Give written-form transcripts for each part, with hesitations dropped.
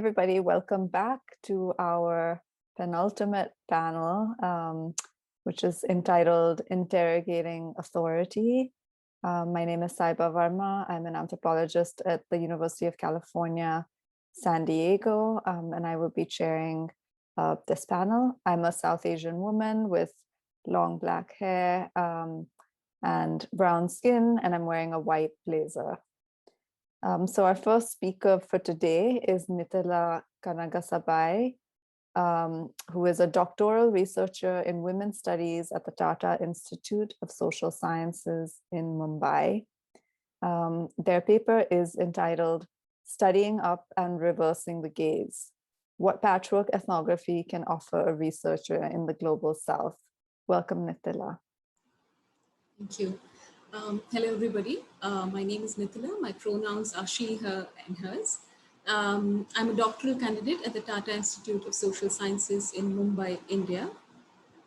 Everybody, welcome back to our penultimate panel, which is entitled Interrogating Authority. My name is Saiba Verma. I'm an anthropologist at the University of California, San Diego, and I will be chairing this panel. I'm a South Asian woman with long black hair and brown skin, and I'm wearing a white blazer. So our first speaker for today is Nitila Kanagasabhai, who is a doctoral researcher in women's studies at the Tata Institute of Social Sciences in Mumbai. Their paper is entitled Studying Up and Reversing the Gaze: What Patchwork Ethnography Can Offer a Researcher in the Global South. Welcome, Nitila. Thank you. Hello, everybody. My name is Nitila. My pronouns are she, her, and hers. I'm a doctoral candidate at the Tata Institute of Social Sciences in Mumbai, India.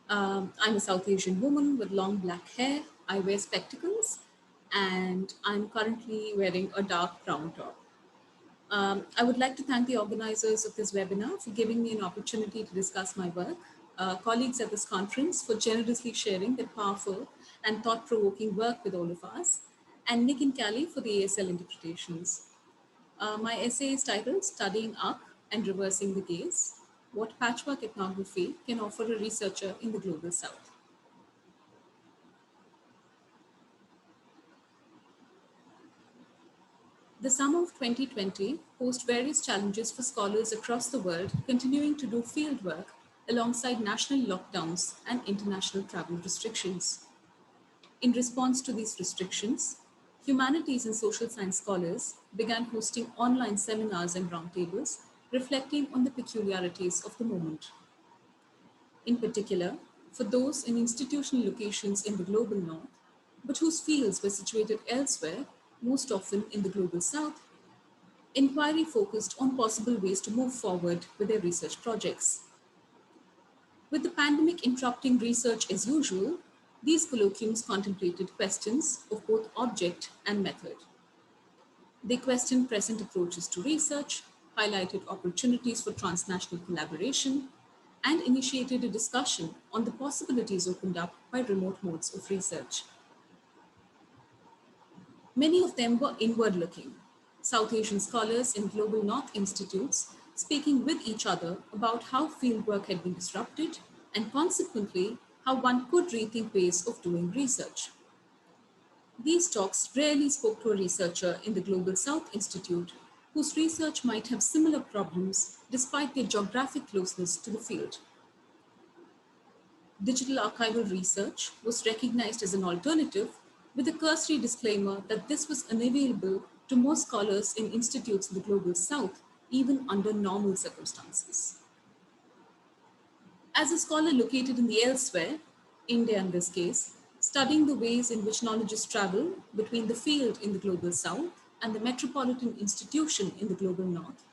I'm a South Asian woman with long black hair. I wear spectacles, and I'm currently wearing a dark brown top. I would like to thank the organizers of this webinar for giving me an opportunity to discuss my work, colleagues at this conference for generously sharing their powerful and thought-provoking work with all of us, and Nick and Callie for the ASL interpretations. My essay is titled Studying Up and Reversing the Gaze: What Patchwork Ethnography Can Offer a Researcher in the Global South. The summer of 2020 posed various challenges for scholars across the world continuing to do fieldwork alongside national lockdowns and international travel restrictions. In response to these restrictions, humanities and social science scholars began hosting online seminars and roundtables reflecting on the peculiarities of the moment. In particular, for those in institutional locations in the global north, but whose fields were situated elsewhere, most often in the global south, inquiry focused on possible ways to move forward with their research projects. With the pandemic interrupting research as usual, these colloquiums contemplated questions of both object and method. They questioned present approaches to research, highlighted opportunities for transnational collaboration, and initiated a discussion on the possibilities opened up by remote modes of research. Many of them were inward-looking, South Asian scholars in global North institutes speaking with each other about how fieldwork had been disrupted and consequently how one could rethink ways of doing research. These talks rarely spoke to a researcher in the Global South Institute whose research might have similar problems despite their geographic closeness to the field. Digital archival research was recognized as an alternative with a cursory disclaimer that this was unavailable to most scholars in institutes in the Global South, even under normal circumstances. As a scholar located in the elsewhere, India in this case, studying the ways in which knowledges travel between the field in the Global South and the metropolitan institution in the Global North,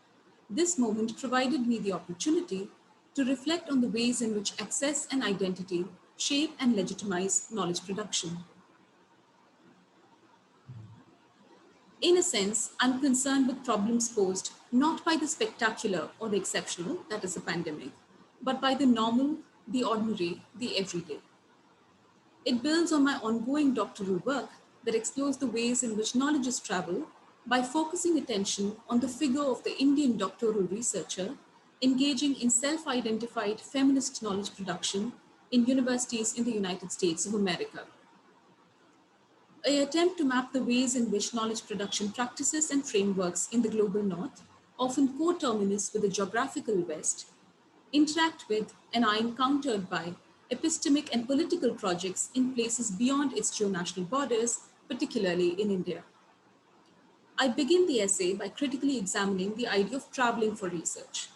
this moment provided me the opportunity to reflect on the ways in which access and identity shape and legitimize knowledge production. In a sense, I'm concerned with problems posed not by the spectacular or the exceptional, that is the pandemic, but by the normal, the ordinary, the everyday. It builds on my ongoing doctoral work that explores the ways in which knowledges travel by focusing attention on the figure of the Indian doctoral researcher engaging in self-identified feminist knowledge production in universities in the United States of America. I attempt to map the ways in which knowledge production practices and frameworks in the global north, often coterminous with the geographical west, interact with and are encountered by epistemic and political projects in places beyond its geonational borders, particularly in India. I begin the essay by critically examining the idea of traveling for research.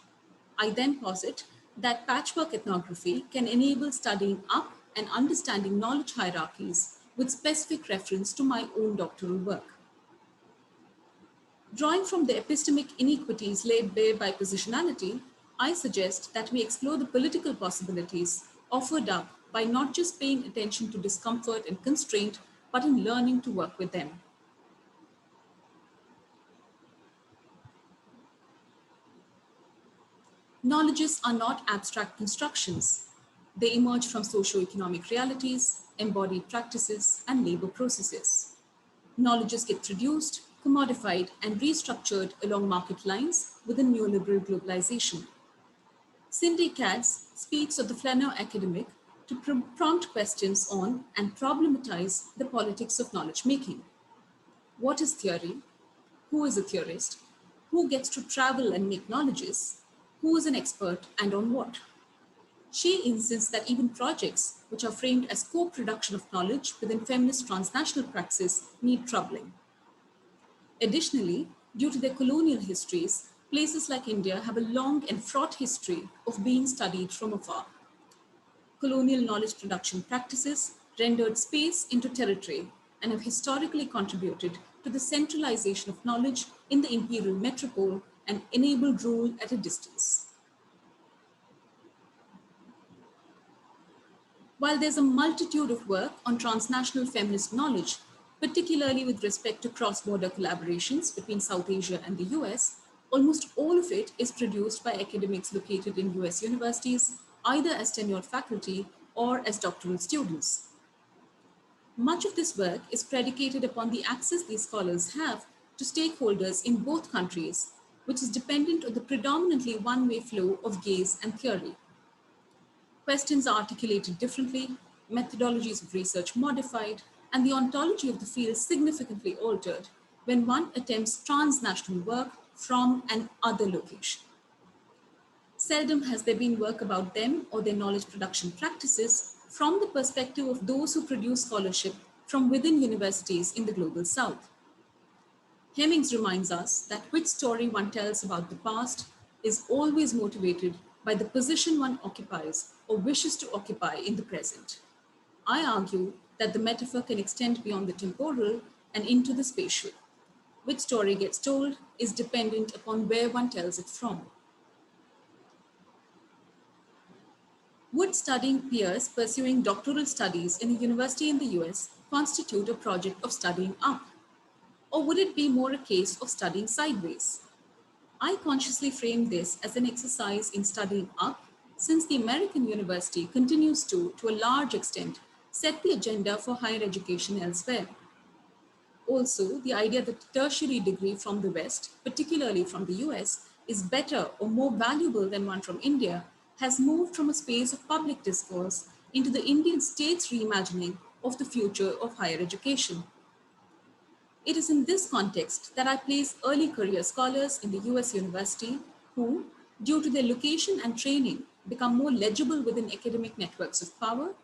I then posit that patchwork ethnography can enable studying up and understanding knowledge hierarchies with specific reference to my own doctoral work. Drawing from the epistemic inequities laid bare by positionality, I suggest that we explore the political possibilities offered up by not just paying attention to discomfort and constraint, but in learning to work with them. Knowledges are not abstract constructions. They emerge from socio-economic realities, embodied practices, and labor processes. Knowledges get produced, commodified, and restructured along market lines within neoliberal globalization. Cindy Katz speaks of the Flanner academic to prompt questions on and problematize the politics of knowledge making. What is theory? Who is a theorist? Who gets to travel and make knowledges? Who is an expert and on what? She insists that even projects which are framed as co-production of knowledge within feminist transnational praxis need troubling. Additionally, due to their colonial histories, places like India have a long and fraught history of being studied from afar. Colonial knowledge production practices rendered space into territory and have historically contributed to the centralization of knowledge in the imperial metropole and enabled rule at a distance. While there's a multitude of work on transnational feminist knowledge, particularly with respect to cross-border collaborations between South Asia and the US, almost all of it is produced by academics located in US universities, either as tenured faculty or as doctoral students. Much of this work is predicated upon the access these scholars have to stakeholders in both countries, which is dependent on the predominantly one-way flow of gaze and theory. Questions are articulated differently, methodologies of research modified, and the ontology of the field significantly altered when one attempts transnational work from an other location. Seldom has there been work about them or their knowledge production practices from the perspective of those who produce scholarship from within universities in the global south. Hemmings reminds us that which story one tells about the past is always motivated by the position one occupies or wishes to occupy in the present. I argue that the metaphor can extend beyond the temporal and into the spatial. Which story gets told is dependent upon where one tells it from. Would studying peers pursuing doctoral studies in a university in the US constitute a project of studying up? Or would it be more a case of studying sideways? I consciously frame this as an exercise in studying up, since the American university continues to a large extent, set the agenda for higher education elsewhere. Also, the idea that a tertiary degree from the West, particularly from the US, is better or more valuable than one from India has moved from a space of public discourse into the Indian state's reimagining of the future of higher education. It is in this context that I place early career scholars in the US university who, due to their location and training, become more legible within academic networks of power,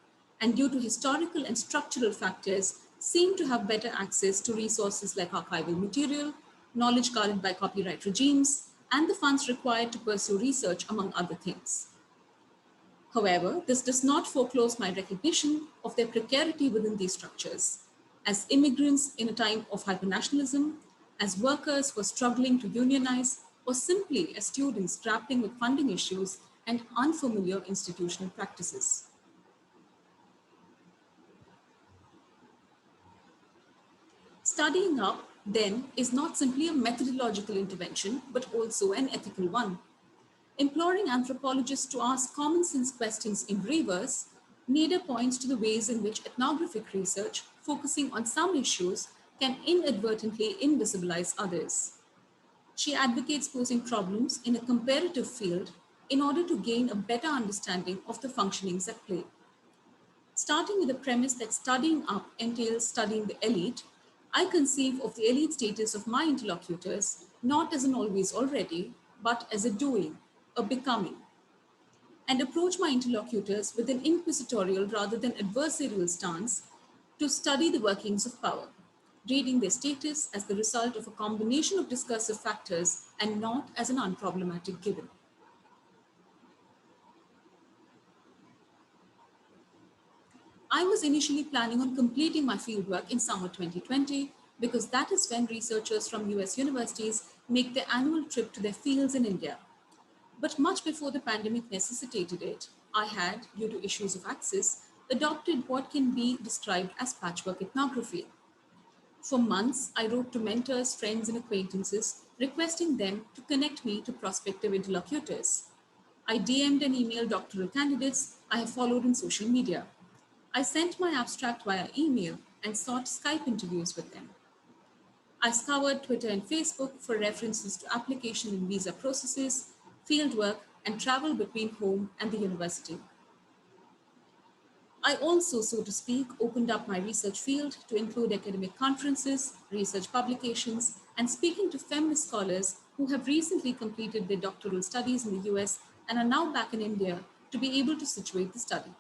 and due to historical and structural factors, seem to have better access to resources like archival material, knowledge guarded by copyright regimes, and the funds required to pursue research, among other things. However, this does not foreclose my recognition of their precarity within these structures. As immigrants in a time of hypernationalism, as workers who are struggling to unionize, or simply as students grappling with funding issues and unfamiliar institutional practices. Studying up, then, is not simply a methodological intervention, but also an ethical one. Imploring anthropologists to ask common sense questions in reverse, Nader points to the ways in which ethnographic research, focusing on some issues, can inadvertently invisibilize others. She advocates posing problems in a comparative field in order to gain a better understanding of the functionings at play. Starting with the premise that studying up entails studying the elite, I conceive of the elite status of my interlocutors not as an always already, but as a doing, a becoming, and approach my interlocutors with an inquisitorial rather than adversarial stance to study the workings of power, reading their status as the result of a combination of discursive factors and not as an unproblematic given. I was initially planning on completing my fieldwork in summer 2020 because that is when researchers from US universities make their annual trip to their fields in India. But much before the pandemic necessitated it, I had, due to issues of access, adopted what can be described as patchwork ethnography. For months, I wrote to mentors, friends, and acquaintances, requesting them to connect me to prospective interlocutors. I DM'd and emailed doctoral candidates I have followed in social media. I sent my abstract via email and sought Skype interviews with them. I scoured Twitter and Facebook for references to application and visa processes, fieldwork, and travel between home and the university. I also, so to speak, opened up my research field to include academic conferences, research publications, and speaking to feminist scholars who have recently completed their doctoral studies in the US and are now back in India to be able to situate the study.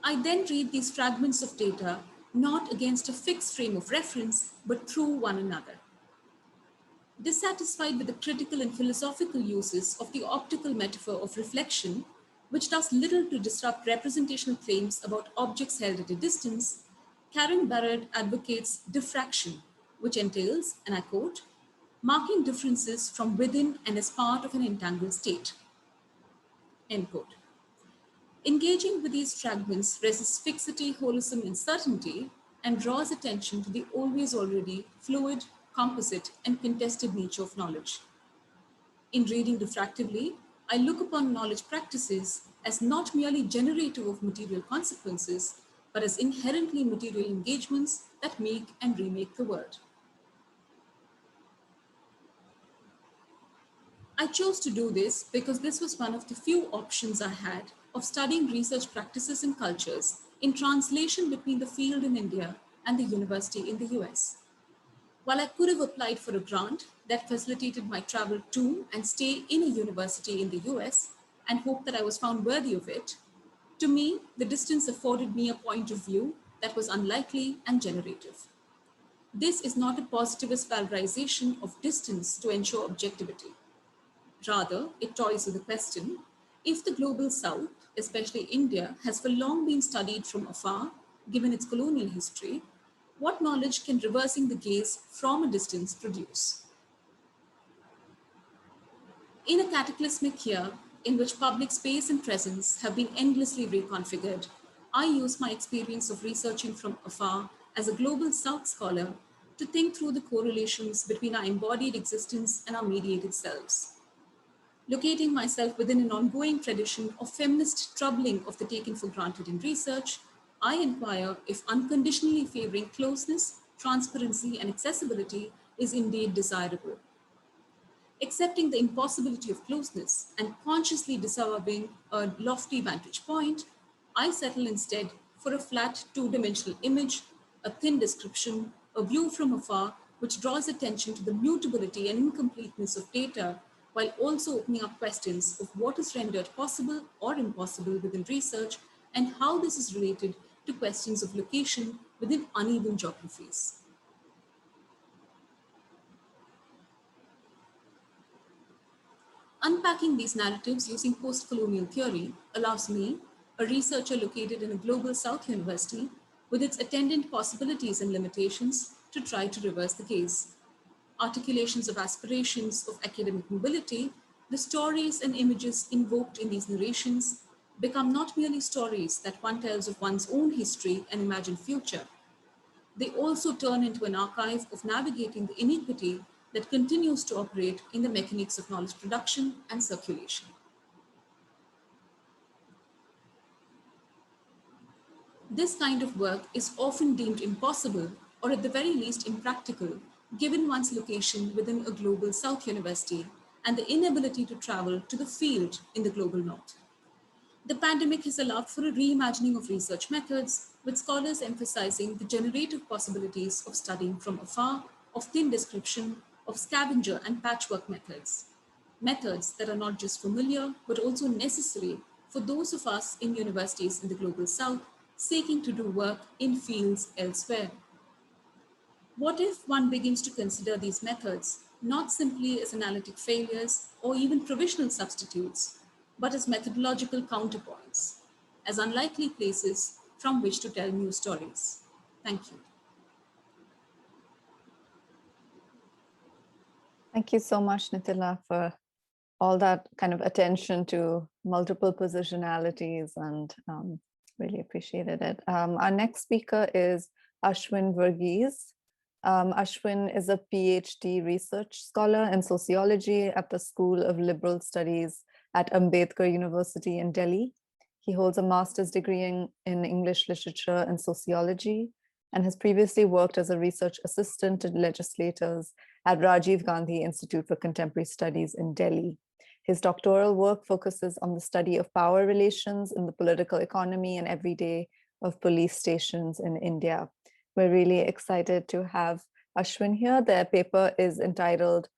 I then read these fragments of data not against a fixed frame of reference, but through one another. Dissatisfied with the critical and philosophical uses of the optical metaphor of reflection, which does little to disrupt representational claims about objects held at a distance, Karen Barad advocates diffraction, which entails, and I quote, marking differences from within and as part of an entangled state, end quote. Engaging with these fragments resists fixity, holism, and certainty, and draws attention to the always already fluid, composite, and contested nature of knowledge. In reading diffractively, I look upon knowledge practices as not merely generative of material consequences, but as inherently material engagements that make and remake the world. I chose to do this because this was one of the few options I had of studying research practices and cultures in translation between the field in India and the university in the US. While I could have applied for a grant that facilitated my travel to and stay in a university in the US and hoped that I was found worthy of it, to me, the distance afforded me a point of view that was unlikely and generative. This is not a positivist valorization of distance to ensure objectivity. Rather, it toys with the question, if the global south, especially India, has for long been studied from afar, given its colonial history, what knowledge can reversing the gaze from a distance produce? In a cataclysmic year in which public space and presence have been endlessly reconfigured, I use my experience of researching from afar as a global south scholar to think through the correlations between our embodied existence and our mediated selves. Locating myself within an ongoing tradition of feminist troubling of the taken for granted in research, I inquire if unconditionally favoring closeness, transparency, and accessibility is indeed desirable. Accepting the impossibility of closeness and consciously disavowing a lofty vantage point, I settle instead for a flat two-dimensional image, a thin description, a view from afar, which draws attention to the mutability and incompleteness of data, while also opening up questions of what is rendered possible or impossible within research and how this is related to questions of location within uneven geographies. Unpacking these narratives using post-colonial theory allows me, a researcher located in a global South university, with its attendant possibilities and limitations, to try to reverse the gaze. Articulations of aspirations of academic mobility, the stories and images invoked in these narrations become not merely stories that one tells of one's own history and imagined future. They also turn into an archive of navigating the inequity that continues to operate in the mechanics of knowledge production and circulation. This kind of work is often deemed impossible, or at the very least impractical, given one's location within a global South university and the inability to travel to the field in the global North. The pandemic has allowed for a reimagining of research methods, with scholars emphasizing the generative possibilities of studying from afar, of thin description, of scavenger and patchwork methods. Methods that are not just familiar, but also necessary for those of us in universities in the global South seeking to do work in fields elsewhere. What if one begins to consider these methods not simply as analytic failures or even provisional substitutes, but as methodological counterpoints, as unlikely places from which to tell new stories? Thank you. Thank you so much, Nitila, for all that kind of attention to multiple positionalities, and really appreciated it. Our next speaker is Ashwin Verghese. Ashwin is a PhD research scholar in sociology at the School of Liberal Studies at Ambedkar University in Delhi. He holds a master's degree in English literature and sociology and has previously worked as a research assistant to legislators at Rajiv Gandhi Institute for Contemporary Studies in Delhi. His doctoral work focuses on the study of power relations in the political economy and everyday of police stations in India. We're really excited to have Ashwin here. Their paper is entitled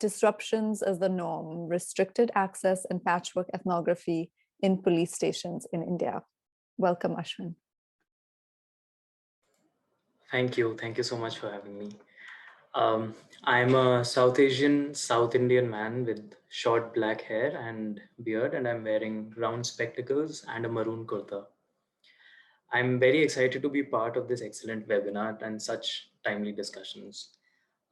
Disruptions as the Norm, Restricted Access and Patchwork Ethnography in Police Stations in India. Welcome, Ashwin. Thank you. Thank you so much for having me. I'm a South Asian, South Indian man with short black hair and beard, and I'm wearing round spectacles and a maroon kurta. I'm very excited to be part of this excellent webinar and such timely discussions.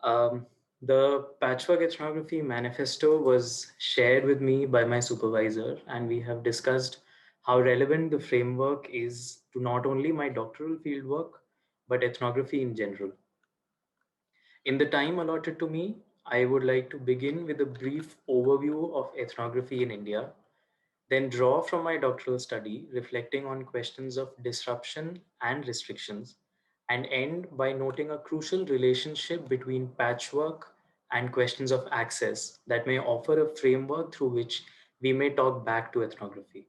Um, the Patchwork Ethnography Manifesto was shared with me by my supervisor, and we have discussed how relevant the framework is to not only my doctoral fieldwork, but ethnography in general. In the time allotted to me, I would like to begin with a brief overview of ethnography in India, then draw from my doctoral study, reflecting on questions of disruption and restrictions, and end by noting a crucial relationship between patchwork and questions of access that may offer a framework through which we may talk back to ethnography.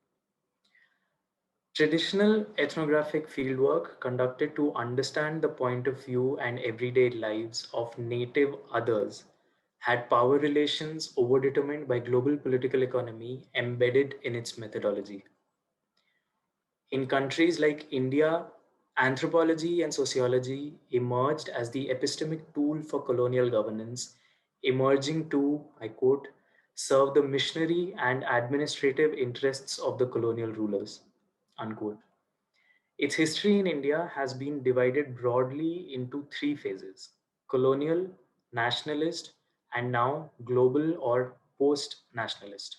Traditional ethnographic fieldwork conducted to understand the point of view and everyday lives of native others had power relations overdetermined by global political economy embedded in its methodology. In countries like India, anthropology and sociology emerged as the epistemic tool for colonial governance, emerging to, I quote, serve the missionary and administrative interests of the colonial rulers, unquote. Its history in India has been divided broadly into three phases: colonial, nationalist, and now global or post nationalist.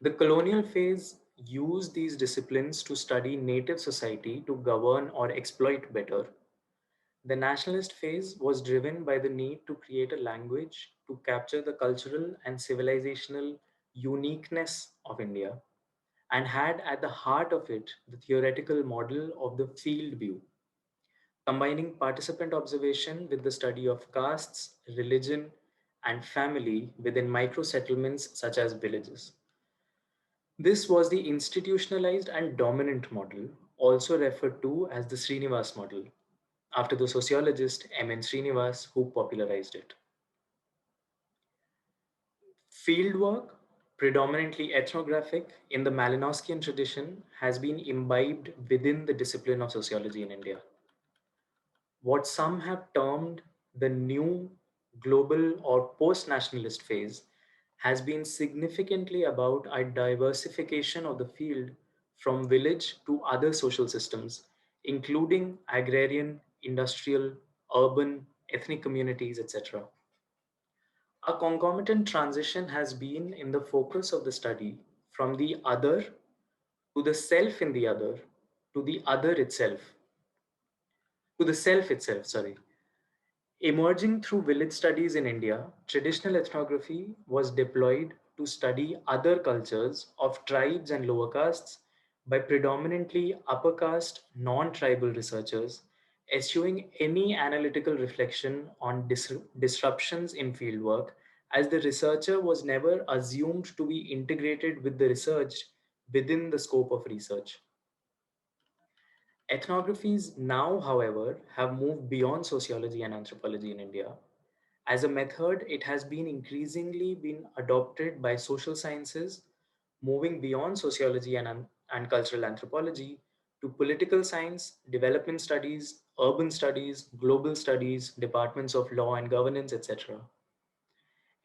The colonial phase used these disciplines to study native society to govern or exploit better. The nationalist phase was driven by the need to create a language to capture the cultural and civilizational uniqueness of India, and had at the heart of it the theoretical model of the field view, combining participant observation with the study of castes, religion, and family within micro settlements such as villages. This was the institutionalized and dominant model, also referred to as the Srinivas model, after the sociologist M.N. Srinivas, who popularized it. Fieldwork, predominantly ethnographic, in the Malinowskian tradition has been imbibed within the discipline of sociology in India. What some have termed the new global or post-nationalist phase has been significantly about a diversification of the field from village to other social systems, including agrarian, industrial, urban, ethnic communities, etc. A concomitant transition has been in the focus of the study from the other to the self in the other to the other itself, to the self itself, sorry. Emerging through village studies in India, traditional ethnography was deployed to study other cultures of tribes and lower castes by predominantly upper caste, non tribal researchers, eschewing any analytical reflection on disruptions in fieldwork, as the researcher was never assumed to be integrated with the research within the scope of research. Ethnographies now, however, have moved beyond sociology and anthropology in India. As a method, it has been increasingly been adopted by social sciences, moving beyond sociology and cultural anthropology to political science, development studies, urban studies, global studies, departments of law and governance, etc.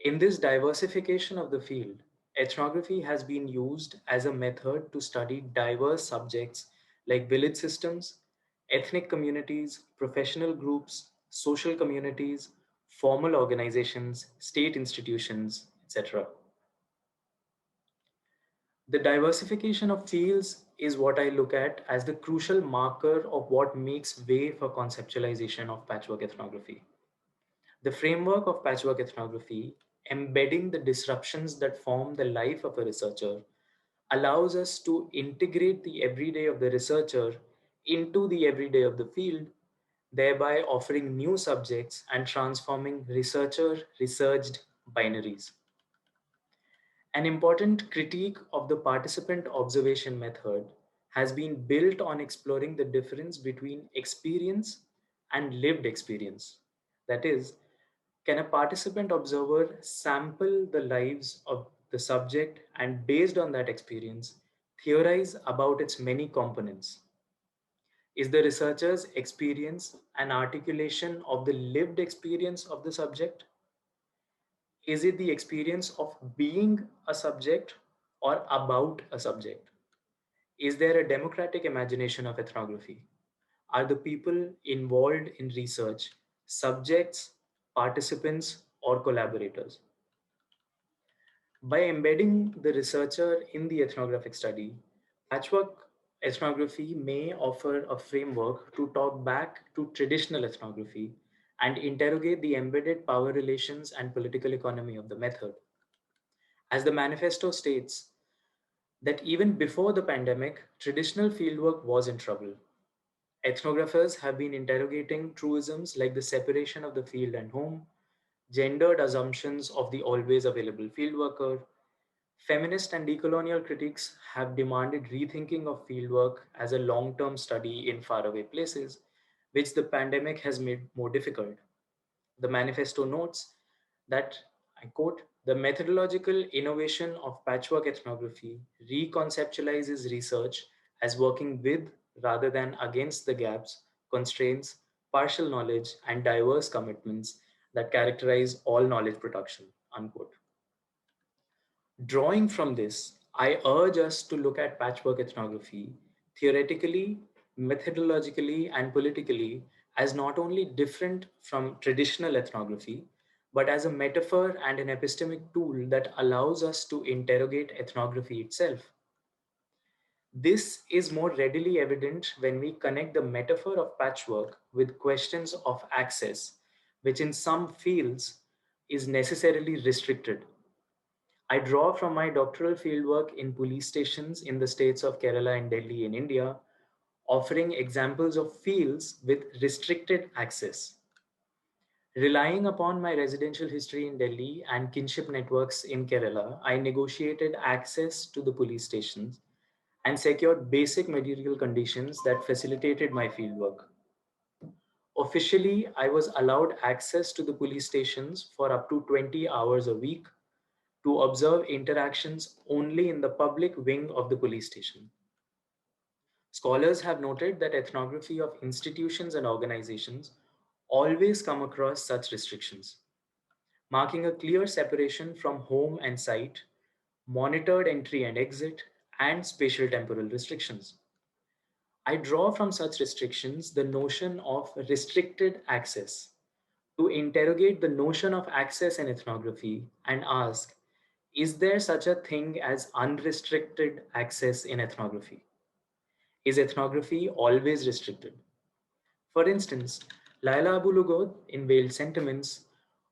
In this diversification of the field, ethnography has been used as a method to study diverse subjects like village systems, ethnic communities, professional groups, social communities, formal organizations, state institutions, etc. The diversification of fields is what I look at as the crucial marker of what makes way for conceptualization of patchwork ethnography. The framework of patchwork ethnography, embedding the disruptions that form the life of a researcher, allows us to integrate the everyday of the researcher into the everyday of the field, thereby offering new subjects and transforming researcher researched binaries. An important critique of the participant observation method has been built on exploring the difference between experience and lived experience. That is, can a participant observer sample the lives of the subject and, based on that experience, theorize about its many components? Is the researcher's experience an articulation of the lived experience of the subject? Is it the experience of being a subject or about a subject? Is there a democratic imagination of ethnography? Are the people involved in research subjects, participants, or collaborators? By embedding the researcher in the ethnographic study, patchwork ethnography may offer a framework to talk back to traditional ethnography and interrogate the embedded power relations and political economy of the method. As the manifesto states, that even before the pandemic, traditional fieldwork was in trouble. Ethnographers have been interrogating truisms like the separation of the field and home, gendered assumptions of the always available fieldworker. Feminist and decolonial critics have demanded rethinking of fieldwork as a long term study in faraway places, which the pandemic has made more difficult. The manifesto notes that, I quote, the methodological innovation of patchwork ethnography reconceptualizes research as working with rather than against the gaps, constraints, partial knowledge, and diverse commitments that characterize all knowledge production, unquote. Drawing from this, I urge us to look at patchwork ethnography theoretically, methodologically, and politically as not only different from traditional ethnography, but as a metaphor and an epistemic tool that allows us to interrogate ethnography itself. This is more readily evident when we connect the metaphor of patchwork with questions of access, which in some fields is necessarily restricted. I draw from my doctoral fieldwork in police stations in the states of Kerala and Delhi in India, offering examples of fields with restricted access. Relying upon my residential history in Delhi and kinship networks in Kerala, I negotiated access to the police stations and secured basic material conditions that facilitated my fieldwork. Officially, I was allowed access to the police stations for up to 20 hours a week to observe interactions only in the public wing of the police station. Scholars have noted that ethnography of institutions and organizations always come across such restrictions, marking a clear separation from home and site, monitored entry and exit, and spatial temporal restrictions. I draw from such restrictions the notion of restricted access to interrogate the notion of access in ethnography and ask, is there such a thing as unrestricted access in ethnography? Is ethnography always restricted? For instance, Laila Abu Lugod in Veiled Sentiments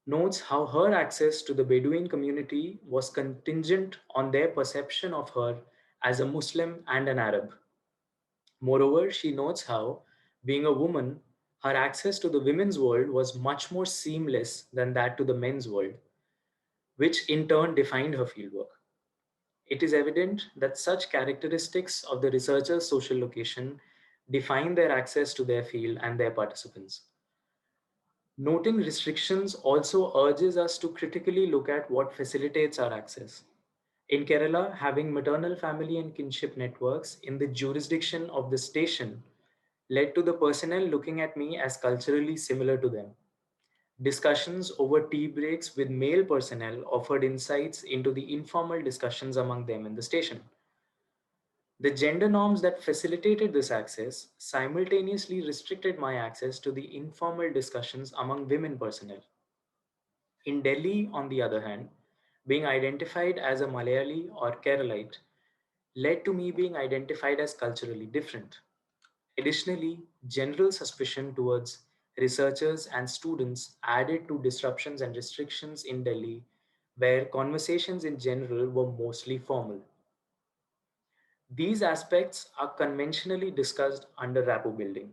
notes how her access to the Bedouin community was contingent on their perception of her as a Muslim and an Arab. Moreover, she notes how, being a woman, her access to the women's world was much more seamless than that to the men's world, which in turn defined her fieldwork. It is evident that such characteristics of the researcher's social location define their access to their field and their participants. Noting restrictions also urges us to critically look at what facilitates our access. In Kerala, having maternal family and kinship networks in the jurisdiction of the station led to the personnel looking at me as culturally similar to them. Discussions over tea breaks with male personnel offered insights into the informal discussions among them in the station. The gender norms that facilitated this access simultaneously restricted my access to the informal discussions among women personnel. In Delhi, on the other hand, being identified as a Malayali or Keralite led to me being identified as culturally different. Additionally, general suspicion towards researchers and students added to disruptions and restrictions in Delhi, where conversations in general were mostly formal. These aspects are conventionally discussed under rapport building.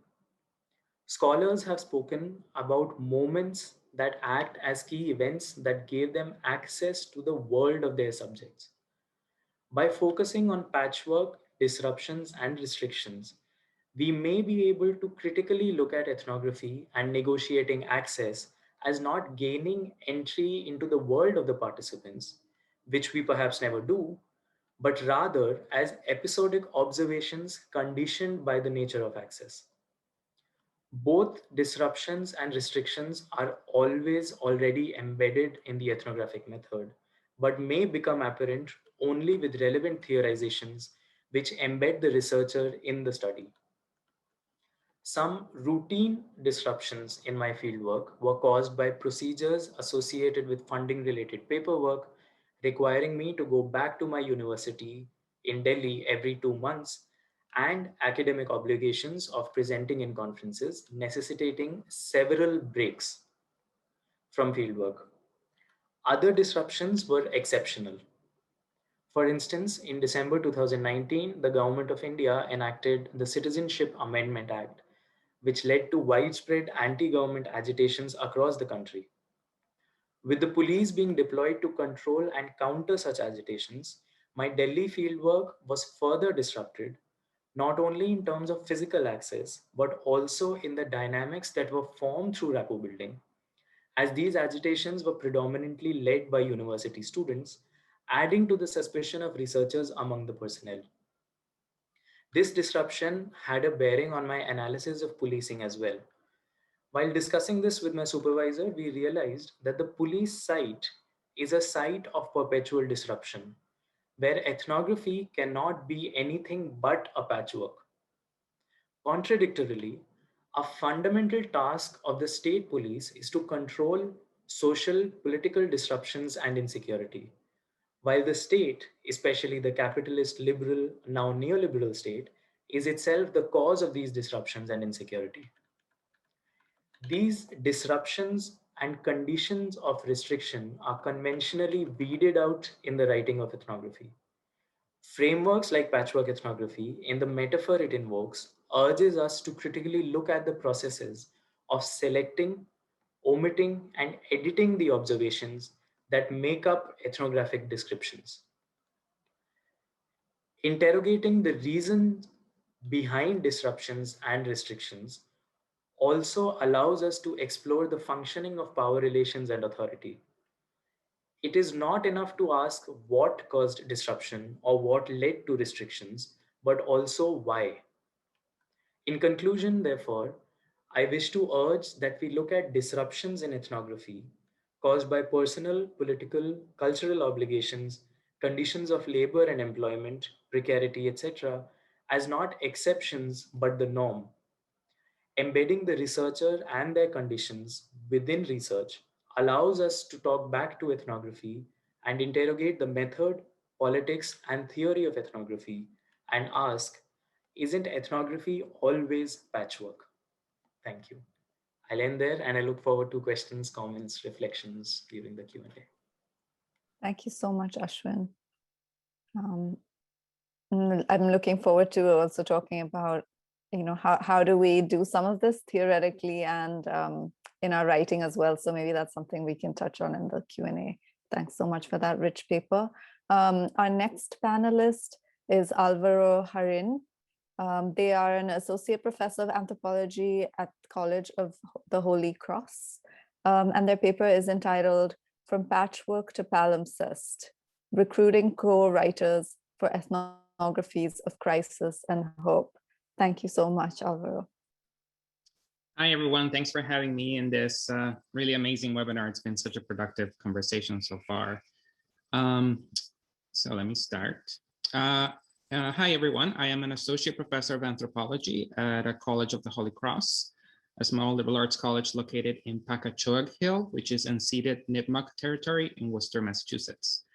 Scholars have spoken about moments that act as key events that gave them access to the world of their subjects. By focusing on patchwork, disruptions, and restrictions, we may be able to critically look at ethnography and negotiating access as not gaining entry into the world of the participants, which we perhaps never do, but rather as episodic observations conditioned by the nature of access. Both disruptions and restrictions are always already embedded in the ethnographic method, but may become apparent only with relevant theorizations which embed the researcher in the study. Some routine disruptions in my fieldwork were caused by procedures associated with funding related paperwork, requiring me to go back to my university in Delhi every 2 months, and academic obligations of presenting in conferences, necessitating several breaks from fieldwork. Other disruptions were exceptional. For instance, in December 2019, the Government of India enacted the Citizenship Amendment Act, which led to widespread anti government agitations across the country. With the police being deployed to control and counter such agitations, my Delhi fieldwork was further disrupted, not only in terms of physical access, but also in the dynamics that were formed through rapport building, as these agitations were predominantly led by university students, adding to the suspicion of researchers among the personnel. This disruption had a bearing on my analysis of policing as well. While discussing this with my supervisor, we realized that the police site is a site of perpetual disruption, where ethnography cannot be anything but a patchwork. Contradictorily, a fundamental task of the state police is to control social, political disruptions and insecurity. While the state, especially the capitalist, liberal, now neoliberal state, is itself the cause of these disruptions and insecurity. These disruptions and conditions of restriction are conventionally weeded out in the writing of ethnography. Frameworks like patchwork ethnography, in the metaphor it invokes, urges us to critically look at the processes of selecting, omitting, and editing the observations that make up ethnographic descriptions. Interrogating the reasons behind disruptions and restrictions also allows us to explore the functioning of power relations and authority. It is not enough to ask what caused disruption or what led to restrictions, but also why. In conclusion, therefore, I wish to urge that we look at disruptions in ethnography caused by personal, political, cultural obligations, conditions of labor and employment, precarity, etc., as not exceptions but the norm. Embedding the researcher and their conditions within research allows us to talk back to ethnography and interrogate the method, politics, and theory of ethnography and ask, isn't ethnography always patchwork? Thank you. I'll end there and I look forward to questions, comments, reflections during the Q&A. Thank you so much, Ashwin. I'm looking forward to also talking about, how do we do some of this theoretically and in our writing as well. So maybe that's something we can touch on in the Q&A. Thanks so much for that rich paper. Our next panelist is Alvaro Harin. They are an associate professor of anthropology at College of the Holy Cross. And their paper is entitled From Patchwork to Palimpsest, Recruiting Co-Writers for Ethnographies of Crisis and Hope. Thank you so much, Alvaro. Hi, everyone. Thanks for having me in this really amazing webinar. It's been such a productive conversation so far. So let me start. Hi, everyone. I am an associate professor of anthropology at a College of the Holy Cross, a small liberal arts college located in Pakachoag Hill, which is unceded Nipmuc territory in Worcester, Massachusetts.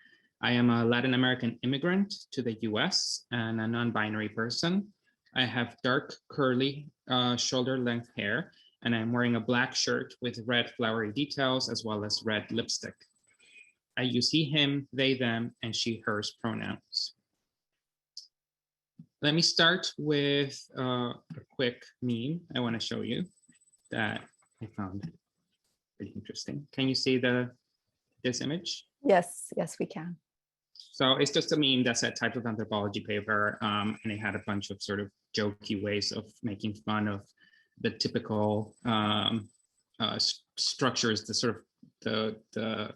I am a Latin American immigrant to the US and a non-binary person. I have dark, curly, shoulder-length hair, and I'm wearing a black shirt with red flowery details as well as red lipstick. I use he, him, they, them, and she, hers pronouns. Let me start with a quick meme I want to show you that I found pretty interesting. Can you see this image? Yes, yes, we can. So it's just a meme that's a type of anthropology paper, and it had a bunch of sort of jokey ways of making fun of the typical structures, the sort of the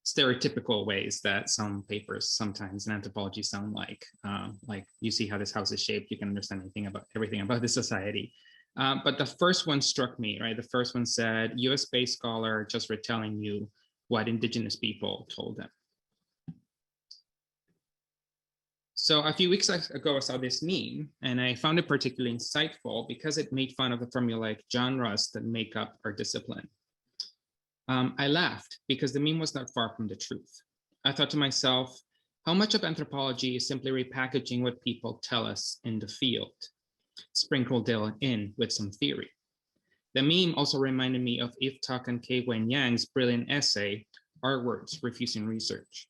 stereotypical ways that some papers sometimes in anthropology sound like you see how this house is shaped, you can understand everything about the society. But the first one struck me, right? The first one said, US-based scholar just retelling you what indigenous people told them. So a few weeks ago, I saw this meme, and I found it particularly insightful because it made fun of the formulaic genres that make up our discipline. I laughed because the meme was not far from the truth. I thought to myself, how much of anthropology is simply repackaging what people tell us in the field, sprinkled in with some theory? The meme also reminded me of Eve Tuck and Kei Wen Yang's brilliant essay, Our Words, Refusing Research.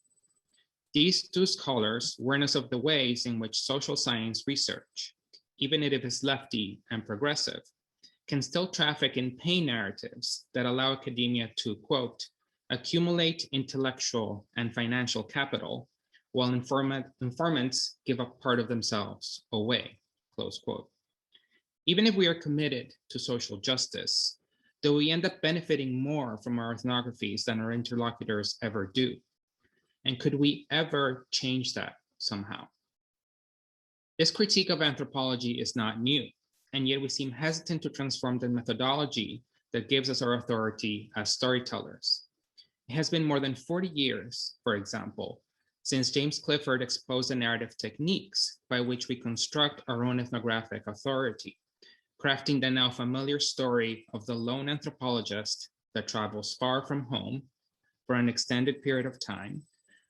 These two scholars warn us of the ways in which social science research, even if it is lefty and progressive, can still traffic in pain narratives that allow academia to, quote, accumulate intellectual and financial capital while informants give up part of themselves away, close quote. Even if we are committed to social justice, do we end up benefiting more from our ethnographies than our interlocutors ever do? And could we ever change that somehow? This critique of anthropology is not new, and yet we seem hesitant to transform the methodology that gives us our authority as storytellers. It has been more than 40 years, for example, since James Clifford exposed the narrative techniques by which we construct our own ethnographic authority, crafting the now familiar story of the lone anthropologist that travels far from home for an extended period of time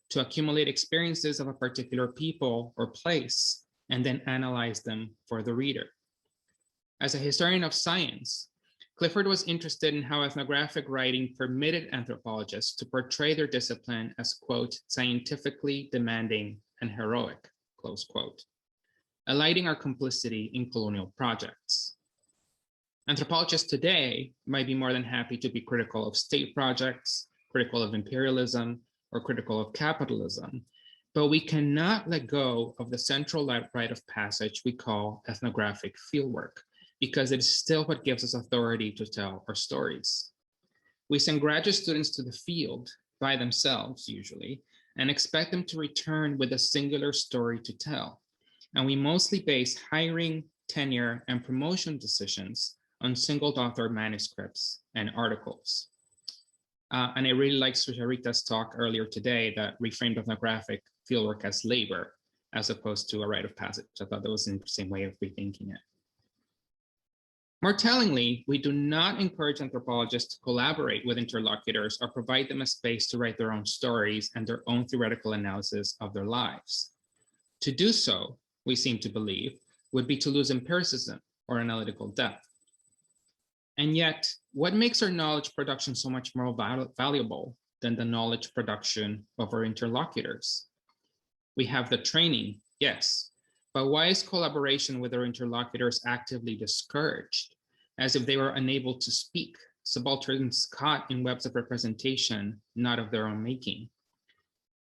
to accumulate experiences of a particular people or place and then analyze them for the reader. As a historian of science, Clifford was interested in how ethnographic writing permitted anthropologists to portray their discipline as, quote, scientifically demanding and heroic, close quote, alighting our complicity in colonial projects. Anthropologists today might be more than happy to be critical of state projects, critical of imperialism, or critical of capitalism, but we cannot let go of the central rite of passage we call ethnographic fieldwork, because it is still what gives us authority to tell our stories. We send graduate students to the field by themselves, usually, and expect them to return with a singular story to tell. And we mostly base hiring, tenure, and promotion decisions on single author manuscripts and articles. And I really liked Sucharita's talk earlier today that reframed ethnographic fieldwork as labor, as opposed to a rite of passage. I thought that was an interesting way of rethinking it. More tellingly, we do not encourage anthropologists to collaborate with interlocutors or provide them a space to write their own stories and their own theoretical analysis of their lives. To do so, we seem to believe, would be to lose empiricism or analytical depth. And yet, what makes our knowledge production so much more valuable than the knowledge production of our interlocutors? We have the training, yes, but why is collaboration with our interlocutors actively discouraged, as if they were unable to speak, subalterns caught in webs of representation, not of their own making?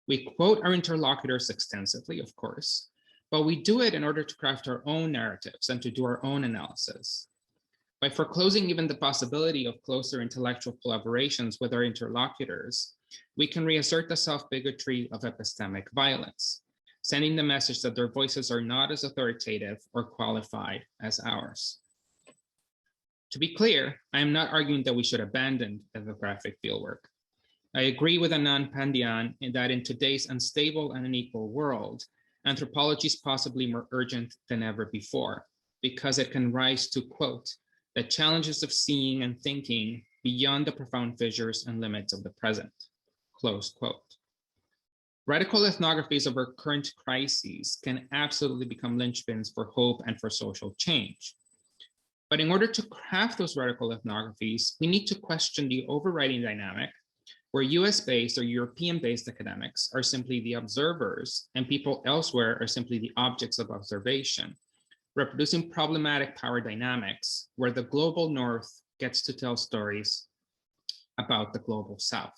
We quote our interlocutors extensively, of course, but we do it in order to craft our own narratives and to do our own analysis. By foreclosing even the possibility of closer intellectual collaborations with our interlocutors, we can reassert the self-bigotry of epistemic violence, sending the message that their voices are not as authoritative or qualified as ours. To be clear, I am not arguing that we should abandon ethnographic fieldwork. I agree with Anand Pandian in that in today's unstable and unequal world, anthropology is possibly more urgent than ever before, because it can rise to, quote, the challenges of seeing and thinking beyond the profound fissures and limits of the present, close quote. Radical ethnographies of our current crises can absolutely become linchpins for hope and for social change. But in order to craft those radical ethnographies, we need to question the overriding dynamic where US-based or European-based academics are simply the observers and people elsewhere are simply the objects of observation, reproducing problematic power dynamics where the global North gets to tell stories about the global South.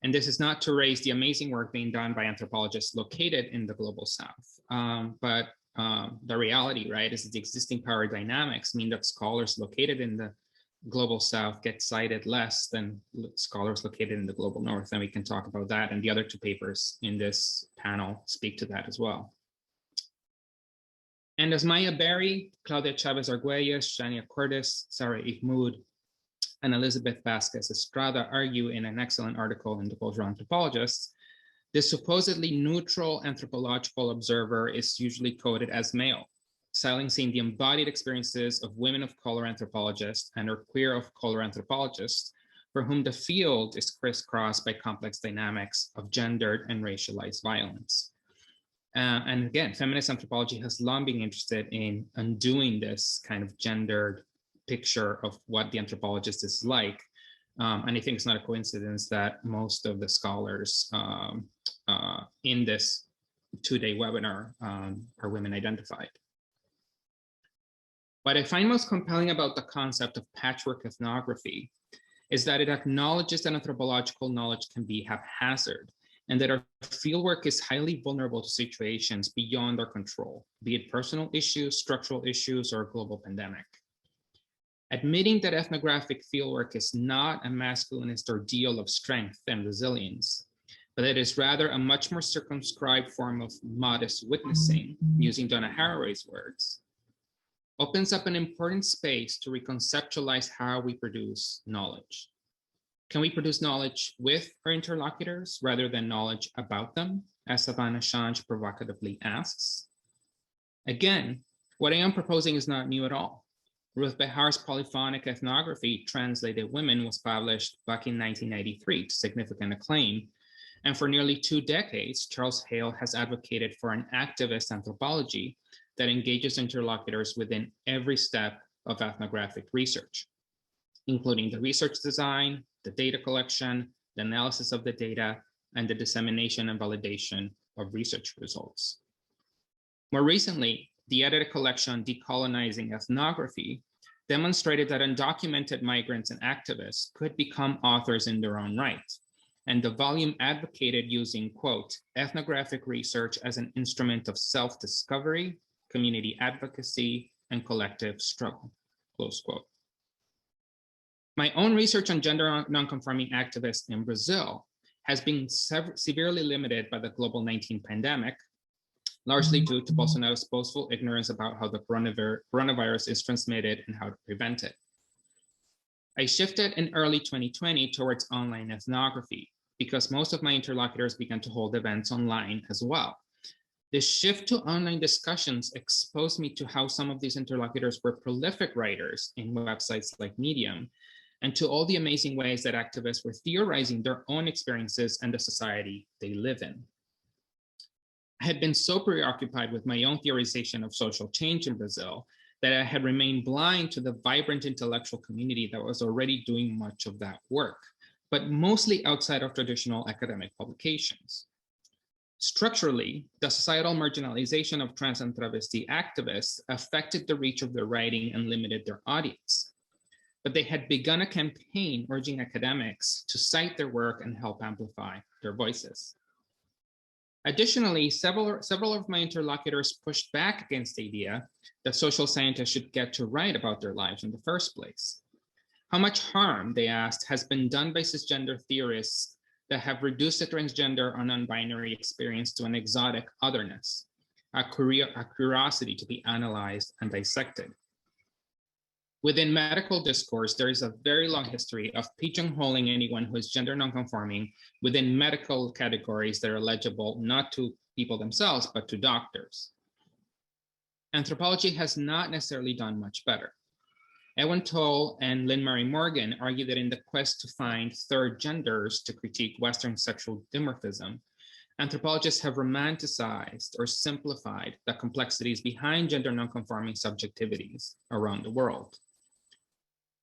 And this is not to raise the amazing work being done by anthropologists located in the global South, but the reality, right, is that the existing power dynamics mean that scholars located in the global South get cited less than scholars located in the global North. And we can talk about that. And the other two papers in this panel speak to that as well. And as Maya Berry, Claudia Chavez Arguelles, Shania Cordes, Sarah Ihmoud, and Elizabeth Vasquez Estrada argue in an excellent article in The Cultural Anthropologist, the supposedly neutral anthropological observer is usually coded as male, silencing the embodied experiences of women of color anthropologists and or queer of color anthropologists, for whom the field is crisscrossed by complex dynamics of gendered and racialized violence. And again, feminist anthropology has long been interested in undoing this kind of gendered picture of what the anthropologist is like. And I think it's not a coincidence that most of the scholars in this two-day webinar are women identified. What I find most compelling about the concept of patchwork ethnography is that it acknowledges that anthropological knowledge can be haphazard and that our fieldwork is highly vulnerable to situations beyond our control, be it personal issues, structural issues, or a global pandemic. Admitting that ethnographic fieldwork is not a masculinist ordeal of strength and resilience, but it is rather a much more circumscribed form of modest witnessing, using Donna Haraway's words, opens up an important space to reconceptualize how we produce knowledge. Can we produce knowledge with our interlocutors rather than knowledge about them, as Savannah Shanj provocatively asks? Again, what I am proposing is not new at all. Ruth Behar's polyphonic ethnography, Translated Women, was published back in 1993 to significant acclaim. And for nearly 2 decades, Charles Hale has advocated for an activist anthropology that engages interlocutors within every step of ethnographic research, including the research design, the data collection, the analysis of the data, and the dissemination and validation of research results. More recently, the edited collection Decolonizing Ethnography demonstrated that undocumented migrants and activists could become authors in their own right. And the volume advocated using, quote, ethnographic research as an instrument of self-discovery, community advocacy, and collective struggle, close quote. My own research on gender nonconforming activists in Brazil has been severely limited by the global 19 pandemic, largely due to Bolsonaro's boastful ignorance about how the coronavirus is transmitted and how to prevent it. I shifted in early 2020 towards online ethnography because most of my interlocutors began to hold events online as well. This shift to online discussions exposed me to how some of these interlocutors were prolific writers in websites like Medium, and to all the amazing ways that activists were theorizing their own experiences and the society they live in. I had been so preoccupied with my own theorization of social change in Brazil that I had remained blind to the vibrant intellectual community that was already doing much of that work, but mostly outside of traditional academic publications. Structurally, the societal marginalization of trans and travesti activists affected the reach of their writing and limited their audience. But they had begun a campaign urging academics to cite their work and help amplify their voices. Additionally, several of my interlocutors pushed back against the idea that social scientists should get to write about their lives in the first place. How much harm, they asked, has been done by cisgender theorists that have reduced the transgender or non-binary experience to an exotic otherness, a curiosity to be analyzed and dissected? Within medical discourse, there is a very long history of pigeonholing anyone who is gender nonconforming within medical categories that are legible not to people themselves, but to doctors. Anthropology has not necessarily done much better. Ewan Toll and Lynn Murray Morgan argue that in the quest to find third genders to critique Western sexual dimorphism, anthropologists have romanticized or simplified the complexities behind gender nonconforming subjectivities around the world.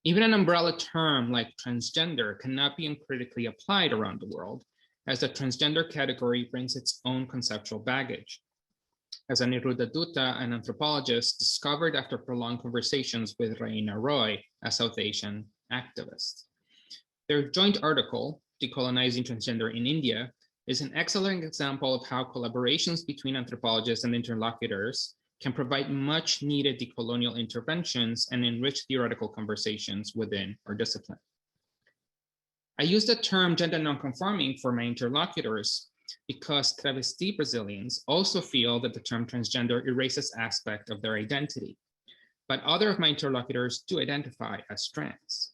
Even an umbrella term like transgender cannot be uncritically applied around the world, as the transgender category brings its own conceptual baggage. As Aniruddha Dutta, an anthropologist, discovered after prolonged conversations with Raina Roy, a South Asian activist. Their joint article, Decolonizing Transgender in India, is an excellent example of how collaborations between anthropologists and interlocutors can provide much needed decolonial interventions and enrich theoretical conversations within our discipline. I use the term gender nonconforming for my interlocutors because travesti Brazilians also feel that the term transgender erases aspect of their identity, but other of my interlocutors do identify as trans.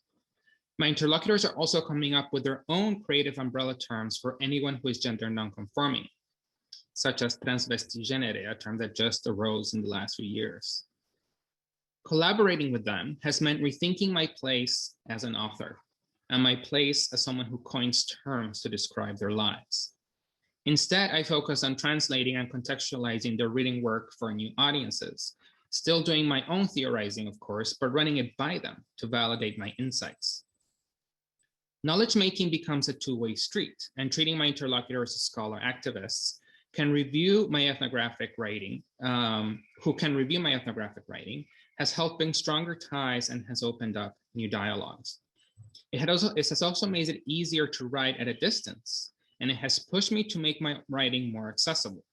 My interlocutors are also coming up with their own creative umbrella terms for anyone who is gender nonconforming, such as transvestigenere, a term that just arose in the last few years. Collaborating with them has meant rethinking my place as an author and my place as someone who coins terms to describe their lives. Instead, I focus on translating and contextualizing their reading work for new audiences, still doing my own theorizing, of course, but running it by them to validate my insights. Knowledge making becomes a two-way street, and treating my interlocutors as scholar activists can review my ethnographic writing, has helped bring stronger ties and has opened up new dialogues. It has also made it easier to write at a distance, and it has pushed me to make my writing more accessible.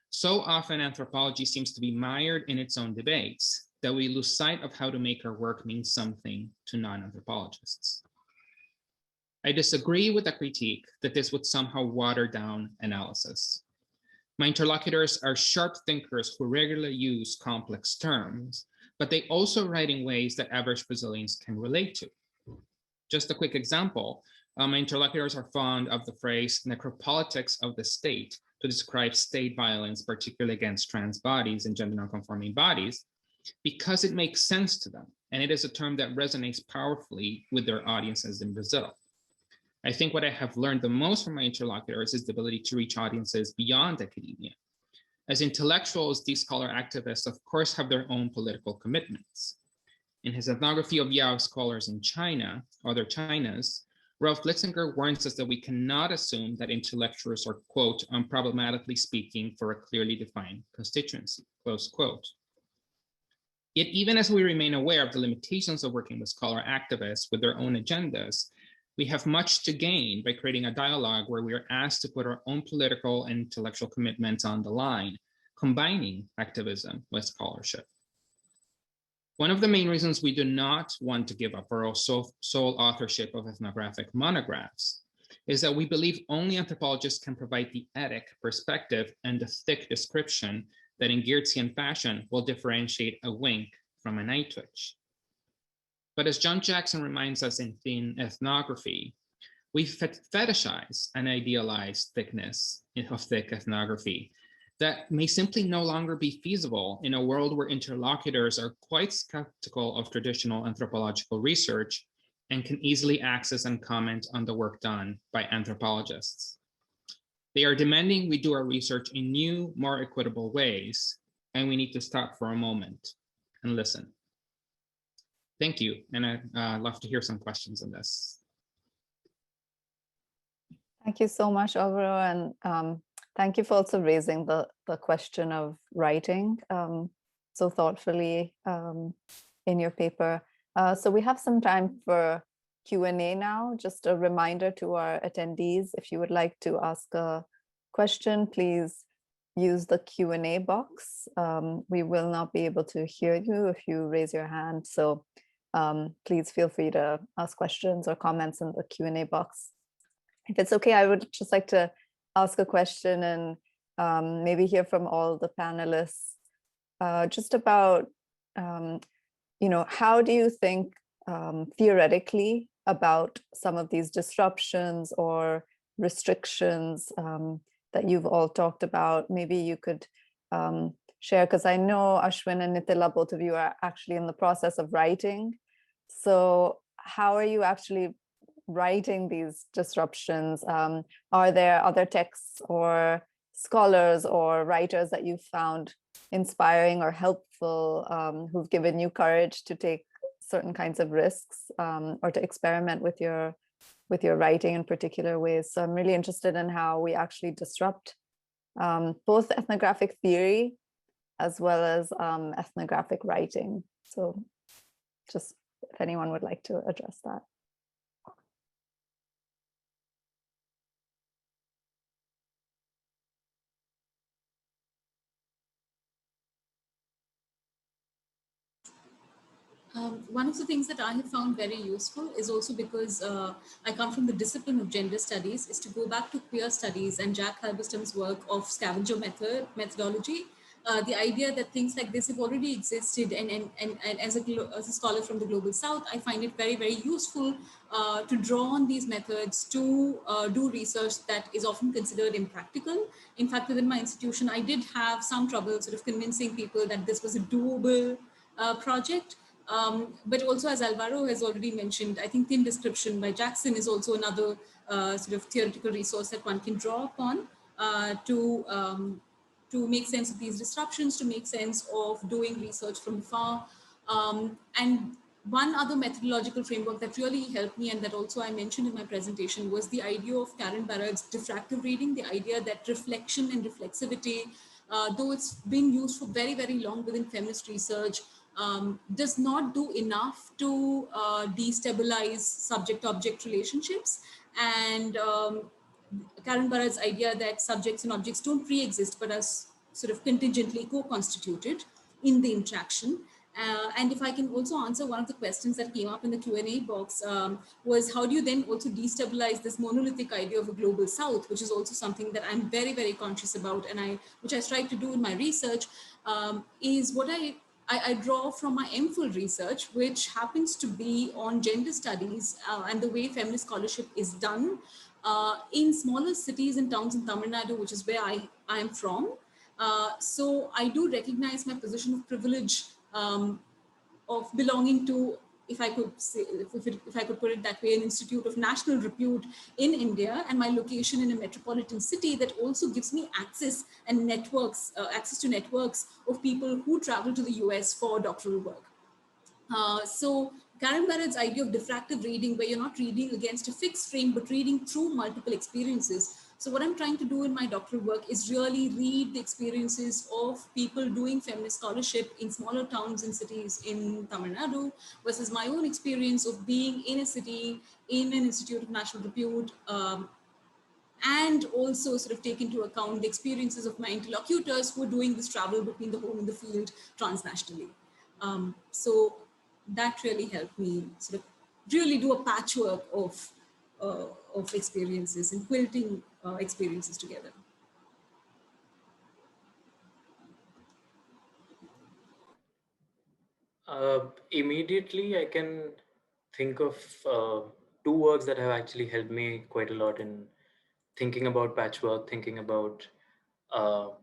So often anthropology seems to be mired in its own debates that we lose sight of how to make our work mean something to non-anthropologists. I disagree with the critique that this would somehow water down analysis. My interlocutors are sharp thinkers who regularly use complex terms, but they also write in ways that average Brazilians can relate to. Just a quick example, my interlocutors are fond of the phrase necropolitics of the state to describe state violence, particularly against trans bodies and gender nonconforming bodies, because it makes sense to them, and it is a term that resonates powerfully with their audiences in Brazil. I think what I have learned the most from my interlocutors is the ability to reach audiences beyond academia. As intellectuals, these scholar activists, of course, have their own political commitments. In his ethnography of Yao scholars in China, Other Chinas, Ralph Litzinger warns us that we cannot assume that intellectuals are, quote, unproblematically speaking for a clearly defined constituency, close quote. Yet even as we remain aware of the limitations of working with scholar activists with their own agendas, we have much to gain by creating a dialogue where we are asked to put our own political and intellectual commitments on the line, combining activism with scholarship. One of the main reasons we do not want to give up our sole authorship of ethnographic monographs is that we believe only anthropologists can provide the etic perspective and the thick description that in Geertzian fashion will differentiate a wink from an eye twitch. But as John Jackson reminds us in Thin Ethnography, we fetishize an idealized thickness of thick ethnography that may simply no longer be feasible in a world where interlocutors are quite skeptical of traditional anthropological research and can easily access and comment on the work done by anthropologists. They are demanding we do our research in new, more equitable ways, and we need to stop for a moment and listen. Thank you, and I'd love to hear some questions on this. Thank you so much, Alvaro, and thank you for also raising the question of writing so thoughtfully in your paper. So we have some time for Q&A now. Just a reminder to our attendees, if you would like to ask a question, please use the Q&A box. We will not be able to hear you if you raise your hand. So please feel free to ask questions or comments in the Q&A box. If it's okay, I would just like to ask a question and maybe hear from all the panelists just about, how do you think theoretically about some of these disruptions or restrictions that you've all talked about? Maybe you could share, because I know Ashwin and Nitila, both of you are actually in the process of writing. So how are you actually writing these disruptions? Are there other texts or scholars or writers that you've found inspiring or helpful, who've given you courage to take certain kinds of risks, or to experiment with your writing in particular ways. So I'm really interested in how we actually disrupt both ethnographic theory as well as ethnographic writing. So just if anyone would like to address that. One of the things that I have found very useful is also because I come from the discipline of gender studies, is to go back to queer studies and Jack Halberstam's work of scavenger methodology. The idea that things like this have already existed, and as a scholar from the Global South, I find it very, very useful to draw on these methods to do research that is often considered impractical. In fact, within my institution, I did have some trouble sort of convincing people that this was a doable project. But also, as Alvaro has already mentioned, I think Thin Description by Jackson is also another sort of theoretical resource that one can draw upon to make sense of these disruptions, to make sense of doing research from afar. And one other methodological framework that really helped me, and that also I mentioned in my presentation, was the idea of Karen Barrad's diffractive reading, the idea that reflection and reflexivity, though it's been used for very, very long within feminist research, does not do enough to destabilize subject-object relationships. And Karen Barrad's idea that subjects and objects don't pre-exist, but are sort of contingently co-constituted in the interaction. And if I can also answer one of the questions that came up in the Q&A box, was how do you then also destabilize this monolithic idea of a global South, which is also something that I'm very, very conscious about, and which I strive to do in my research, is what I draw from my MPhil research, which happens to be on gender studies and the way feminist scholarship is done in smaller cities and towns in Tamil Nadu, which is where I am from. So I do recognize my position of privilege of belonging to, if I could say, if I could put it that way, an institute of national repute in India, and my location in a metropolitan city that also gives me access and networks, access to networks of people who travel to the US for doctoral work. So Karen Barrad's idea of diffractive reading, where you're not reading against a fixed frame, but reading through multiple experiences. So what I'm trying to do in my doctoral work is really read the experiences of people doing feminist scholarship in smaller towns and cities in Tamil Nadu versus my own experience of being in a city, in an institute of national repute, and also sort of take into account the experiences of my interlocutors who are doing this travel between the home and the field transnationally. So that really helped me sort of really do a patchwork of experiences and quilting experiences together. Immediately, I can think of two works that have actually helped me quite a lot in thinking about patchwork, thinking about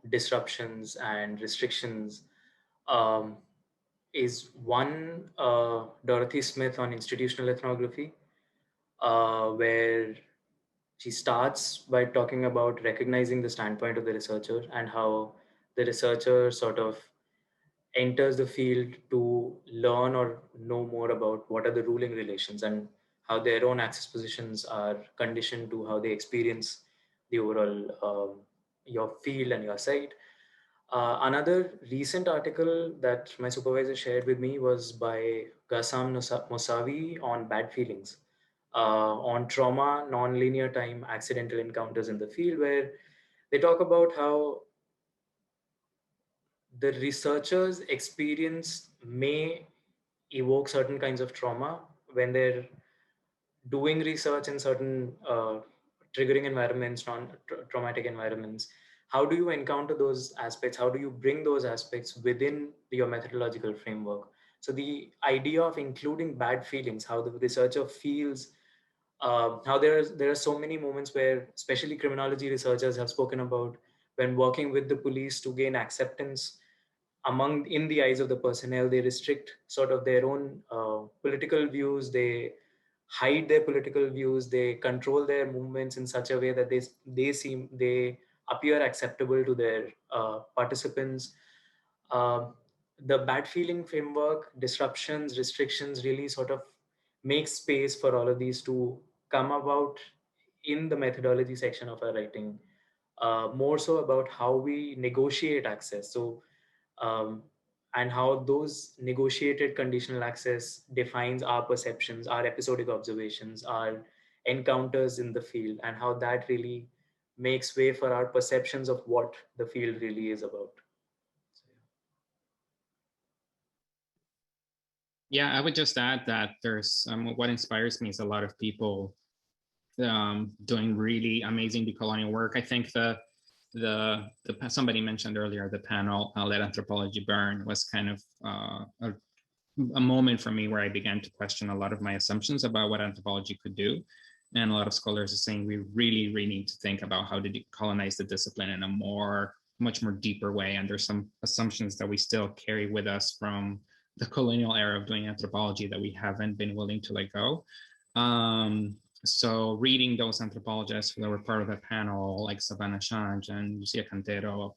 disruptions and restrictions. Um, is one Dorothy Smith on institutional ethnography, where she starts by talking about recognizing the standpoint of the researcher and how the researcher sort of enters the field to learn or know more about what are the ruling relations and how their own access positions are conditioned to how they experience the overall your field and your site. Another recent article that my supervisor shared with me was by Ghassan Mosavi on bad feelings, on trauma, non-linear time, accidental encounters in the field, where they talk about how the researcher's experience may evoke certain kinds of trauma when they're doing research in certain triggering environments, non-traumatic environments. How do you encounter those aspects? How do you bring those aspects within your methodological framework? So the idea of including bad feelings, how the researcher feels, how there are so many moments where, especially criminology researchers have spoken about, when working with the police to gain acceptance among in the eyes of the personnel, they restrict sort of their own political views. They hide their political views. They control their movements in such a way that they appear acceptable to their participants. The bad feeling framework, disruptions, restrictions really sort of make space for all of these to come about in the methodology section of our writing, more so about how we negotiate access. So, and how those negotiated conditional access defines our perceptions, our episodic observations, our encounters in the field, and how that really makes way for our perceptions of what the field really is about. Yeah, I would just add that there's what inspires me is a lot of people doing really amazing decolonial work. I think the somebody mentioned earlier, the panel Let Anthropology Burn was kind of a moment for me where I began to question a lot of my assumptions about what anthropology could do. And a lot of scholars are saying we really, really need to think about how to decolonize the discipline in a much more deeper way. And there's some assumptions that we still carry with us from the colonial era of doing anthropology that we haven't been willing to let go. So reading those anthropologists that were part of the panel, like Savannah Shange and Lucia Cantero,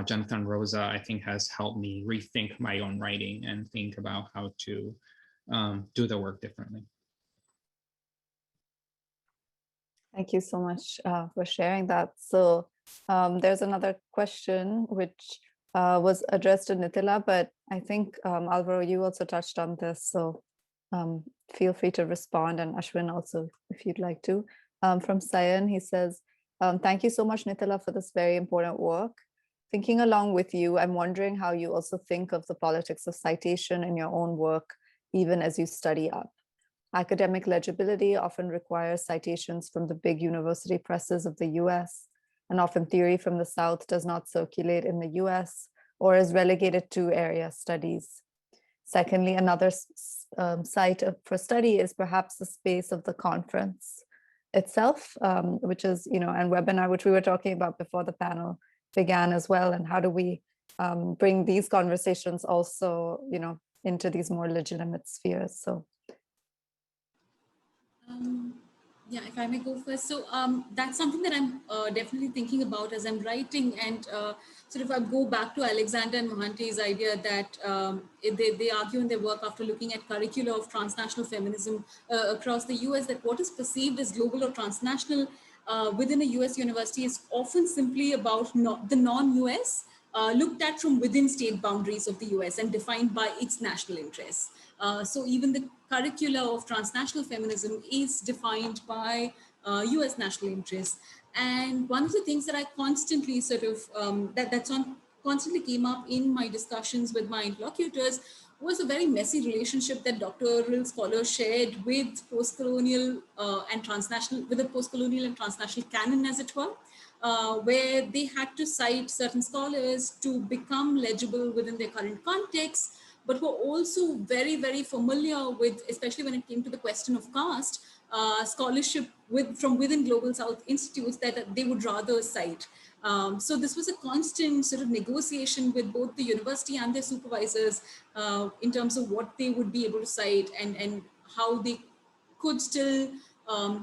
Jonathan Rosa, I think has helped me rethink my own writing and think about how to do the work differently. Thank you so much for sharing that. So there's another question which was addressed to Nitila, but I think Alvaro, you also touched on this. So feel free to respond, and Ashwin also, if you'd like to. From Sayan, he says, thank you so much, Nitila, for this very important work. Thinking along with you, I'm wondering how you also think of the politics of citation in your own work, even as you study up. Academic legibility often requires citations from the big university presses of the US, and often theory from the South does not circulate in the US or is relegated to area studies. Secondly, another site for study is perhaps the space of the conference itself, which is, and webinar, which we were talking about before the panel began as well. And how do we bring these conversations also, into these more legitimate spheres? So. Yeah, if I may go first. So that's something that I'm definitely thinking about as I'm writing. And sort of I go back to Alexander and Mohanty's idea that they argue in their work after looking at curricula of transnational feminism across the US, that what is perceived as global or transnational within a US university is often simply about the non-US, looked at from within state boundaries of the US and defined by its national interests. So even the curricula of transnational feminism is defined by US national interests. And one of the things that I constantly sort of, constantly came up in my discussions with my interlocutors was a very messy relationship that doctoral scholars shared with post-colonial and transnational, with the post-colonial and transnational canon, as it were. Where they had to cite certain scholars to become legible within their current context, but were also very, very familiar with, especially when it came to the question of caste, scholarship from within Global South institutes that they would rather cite. So this was a constant sort of negotiation with both the university and their supervisors in terms of what they would be able to cite and how they could still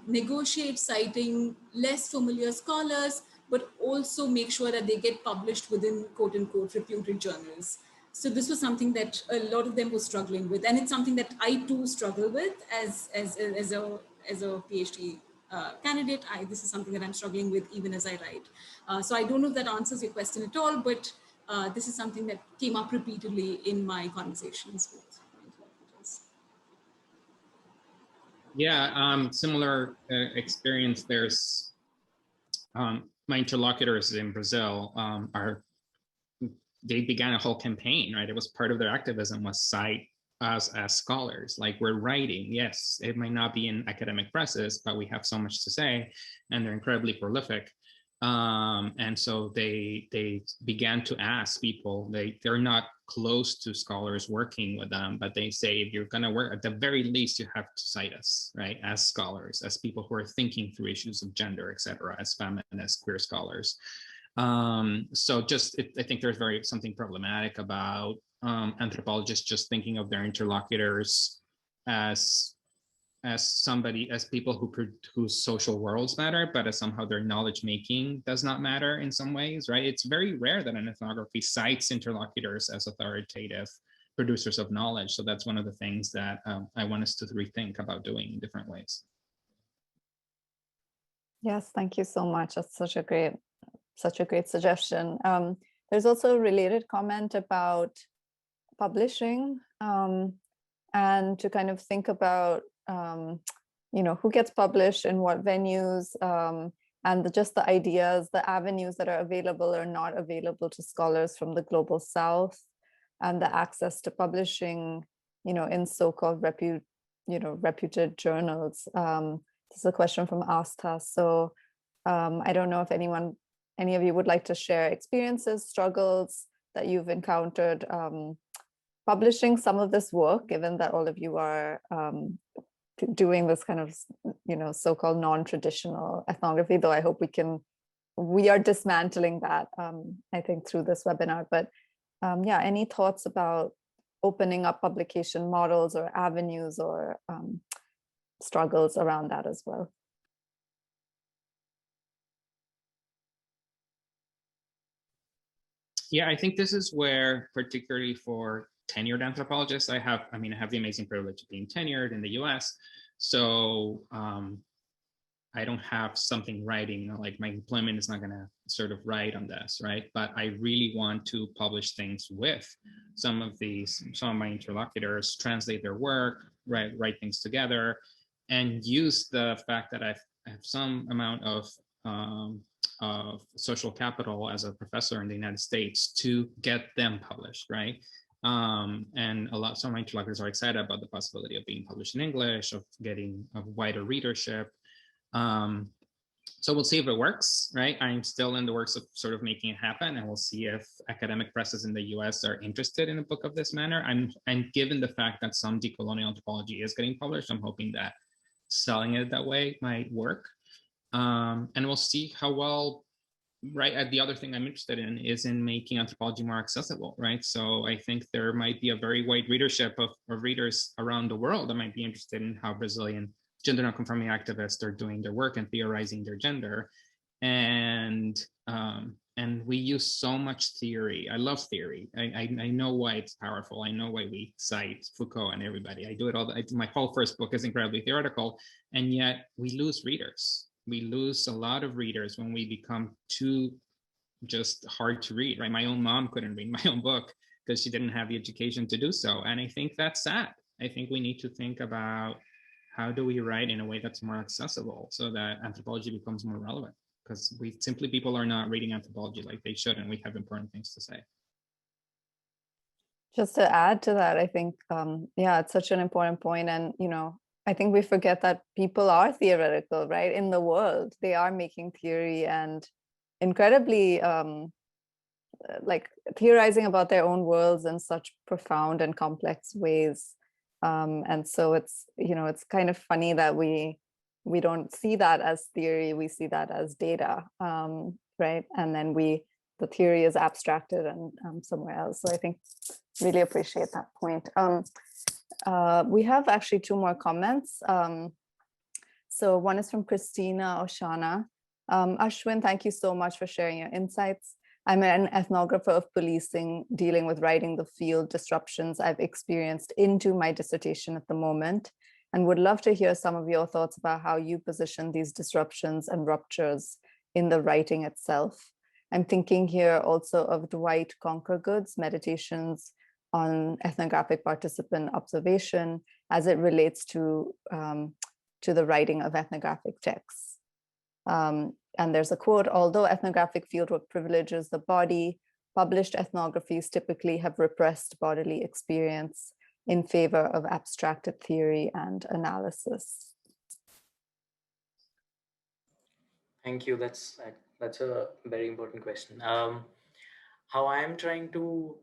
negotiate citing less familiar scholars, but also make sure that they get published within quote unquote reputed journals. So this was something that a lot of them were struggling with. And it's something that I too struggle with as a PhD candidate. This is something that I'm struggling with even as I write. So I don't know if that answers your question at all, but this is something that came up repeatedly in my conversations with my interlocutors. Yeah, similar experience. There's my interlocutors in Brazil they began a whole campaign, right? It was part of their activism was cite us as scholars. Like, we're writing, yes, it might not be in academic presses, but we have so much to say, and they're incredibly prolific. And so they began to ask people, they're not close to scholars working with them, but they say, if you're gonna work, at the very least, you have to cite us, right? As scholars, as people who are thinking through issues of gender, et cetera, as feminist, queer scholars. So I think there's something problematic about anthropologists just thinking of their interlocutors as as somebody, as people whose social worlds matter, but as somehow their knowledge making does not matter in some ways, right? It's very rare that an ethnography cites interlocutors as authoritative producers of knowledge. So that's one of the things that I want us to rethink about doing in different ways. Yes, thank you so much. That's such a great suggestion. There's also a related comment about publishing, and to kind of think about who gets published in what venues, and just the ideas, the avenues that are available or not available to scholars from the global south, and the access to publishing, in so-called reputed journals. This is a question from Astha. So I don't know if any of you would like to share experiences, struggles that you've encountered publishing some of this work, given that all of you are doing this kind of, so-called non-traditional ethnography, though I hope we are dismantling that, I think, through this webinar. But yeah, any thoughts about opening up publication models or avenues or struggles around that as well? Yeah, I think this is where, particularly for tenured anthropologists, I have the amazing privilege of being tenured in the US. So I don't have something writing, like my employment is not going to sort of write on this, right? But I really want to publish things with some of my interlocutors, translate their work, write things together, and use the fact that I have some amount of social capital as a professor in the United States to get them published, right? And some of my interlocutors are excited about the possibility of being published in English, of getting a wider readership. So we'll see if it works, right? I'm still in the works of sort of making it happen, and we'll see if academic presses in the US are interested in a book of this manner. And given the fact that some decolonial anthropology is getting published, I'm hoping that selling it that way might work. And we'll see how well, right? The other thing I'm interested in is in making anthropology more accessible, right? So I think there might be a very wide readership of readers around the world that might be interested in how Brazilian gender nonconforming activists are doing their work and theorizing their gender. And we use so much theory. I love theory. I know why it's powerful. I know why we cite Foucault and everybody. I do it all. My whole first book is incredibly theoretical, and yet we lose readers. We lose a lot of readers when we become too just hard to read, right? My own mom couldn't read my own book because she didn't have the education to do so. And I think that's sad. I think we need to think about how do we write in a way that's more accessible so that anthropology becomes more relevant, because people are not reading anthropology like they should, and we have important things to say. Just to add to that, I think, yeah, it's such an important point. And, I think we forget that people are theoretical, right? In the world, they are making theory and incredibly like theorizing about their own worlds in such profound and complex ways. And so it's, it's kind of funny that we don't see that as theory, we see that as data, right? And then the theory is abstracted and somewhere else. So I think really appreciate that point. We have actually two more comments. So one is from Christina Oshana. Ashwin, thank you so much for sharing your insights. I'm an ethnographer of policing, dealing with writing the field disruptions I've experienced into my dissertation at the moment, and would love to hear some of your thoughts about how you position these disruptions and ruptures in the writing itself. I'm thinking here also of Dwight Conquergood's meditations on ethnographic participant observation as it relates to the writing of ethnographic texts. And there's a quote, although ethnographic fieldwork privileges the body, published ethnographies typically have repressed bodily experience in favor of abstracted theory and analysis. Thank you. That's a very important question. How I am trying to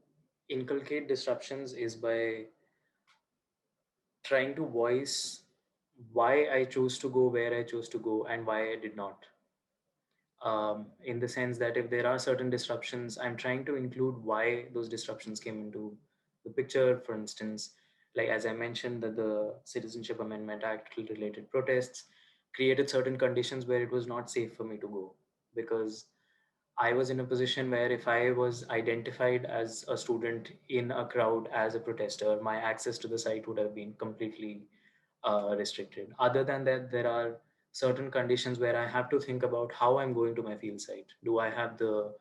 inculcate disruptions is by trying to voice why I chose to go where I chose to go and why I did not. In the sense that if there are certain disruptions, I'm trying to include why those disruptions came into the picture. For instance, like as I mentioned, that the Citizenship Amendment Act related protests created certain conditions where it was not safe for me to go, because I was in a position where if I was identified as a student in a crowd as a protester, my access to the site would have been completely restricted. Other than that, there are certain conditions where I have to think about how I'm going to my field site. Do I have the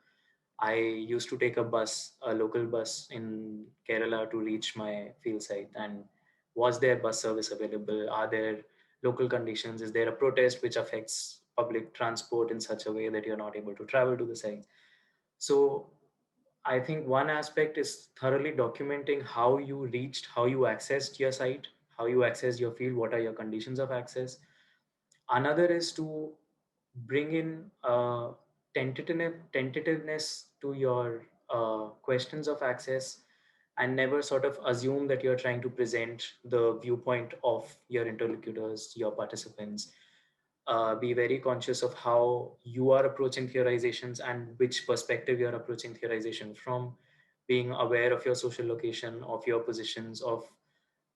I used to take a bus, a local bus in Kerala to reach my field site. And was there bus service available? Are there local conditions? Is there a protest which affects public transport in such a way that you're not able to travel to the site? So I think one aspect is thoroughly documenting how you reached, how you accessed your site, how you accessed your field, what are your conditions of access. Another is to bring in tentativeness to your questions of access, and never sort of assume that you're trying to present the viewpoint of your interlocutors, your participants. Be very conscious of how you are approaching theorizations and which perspective you're approaching theorization from, being aware of your social location, of your positions, of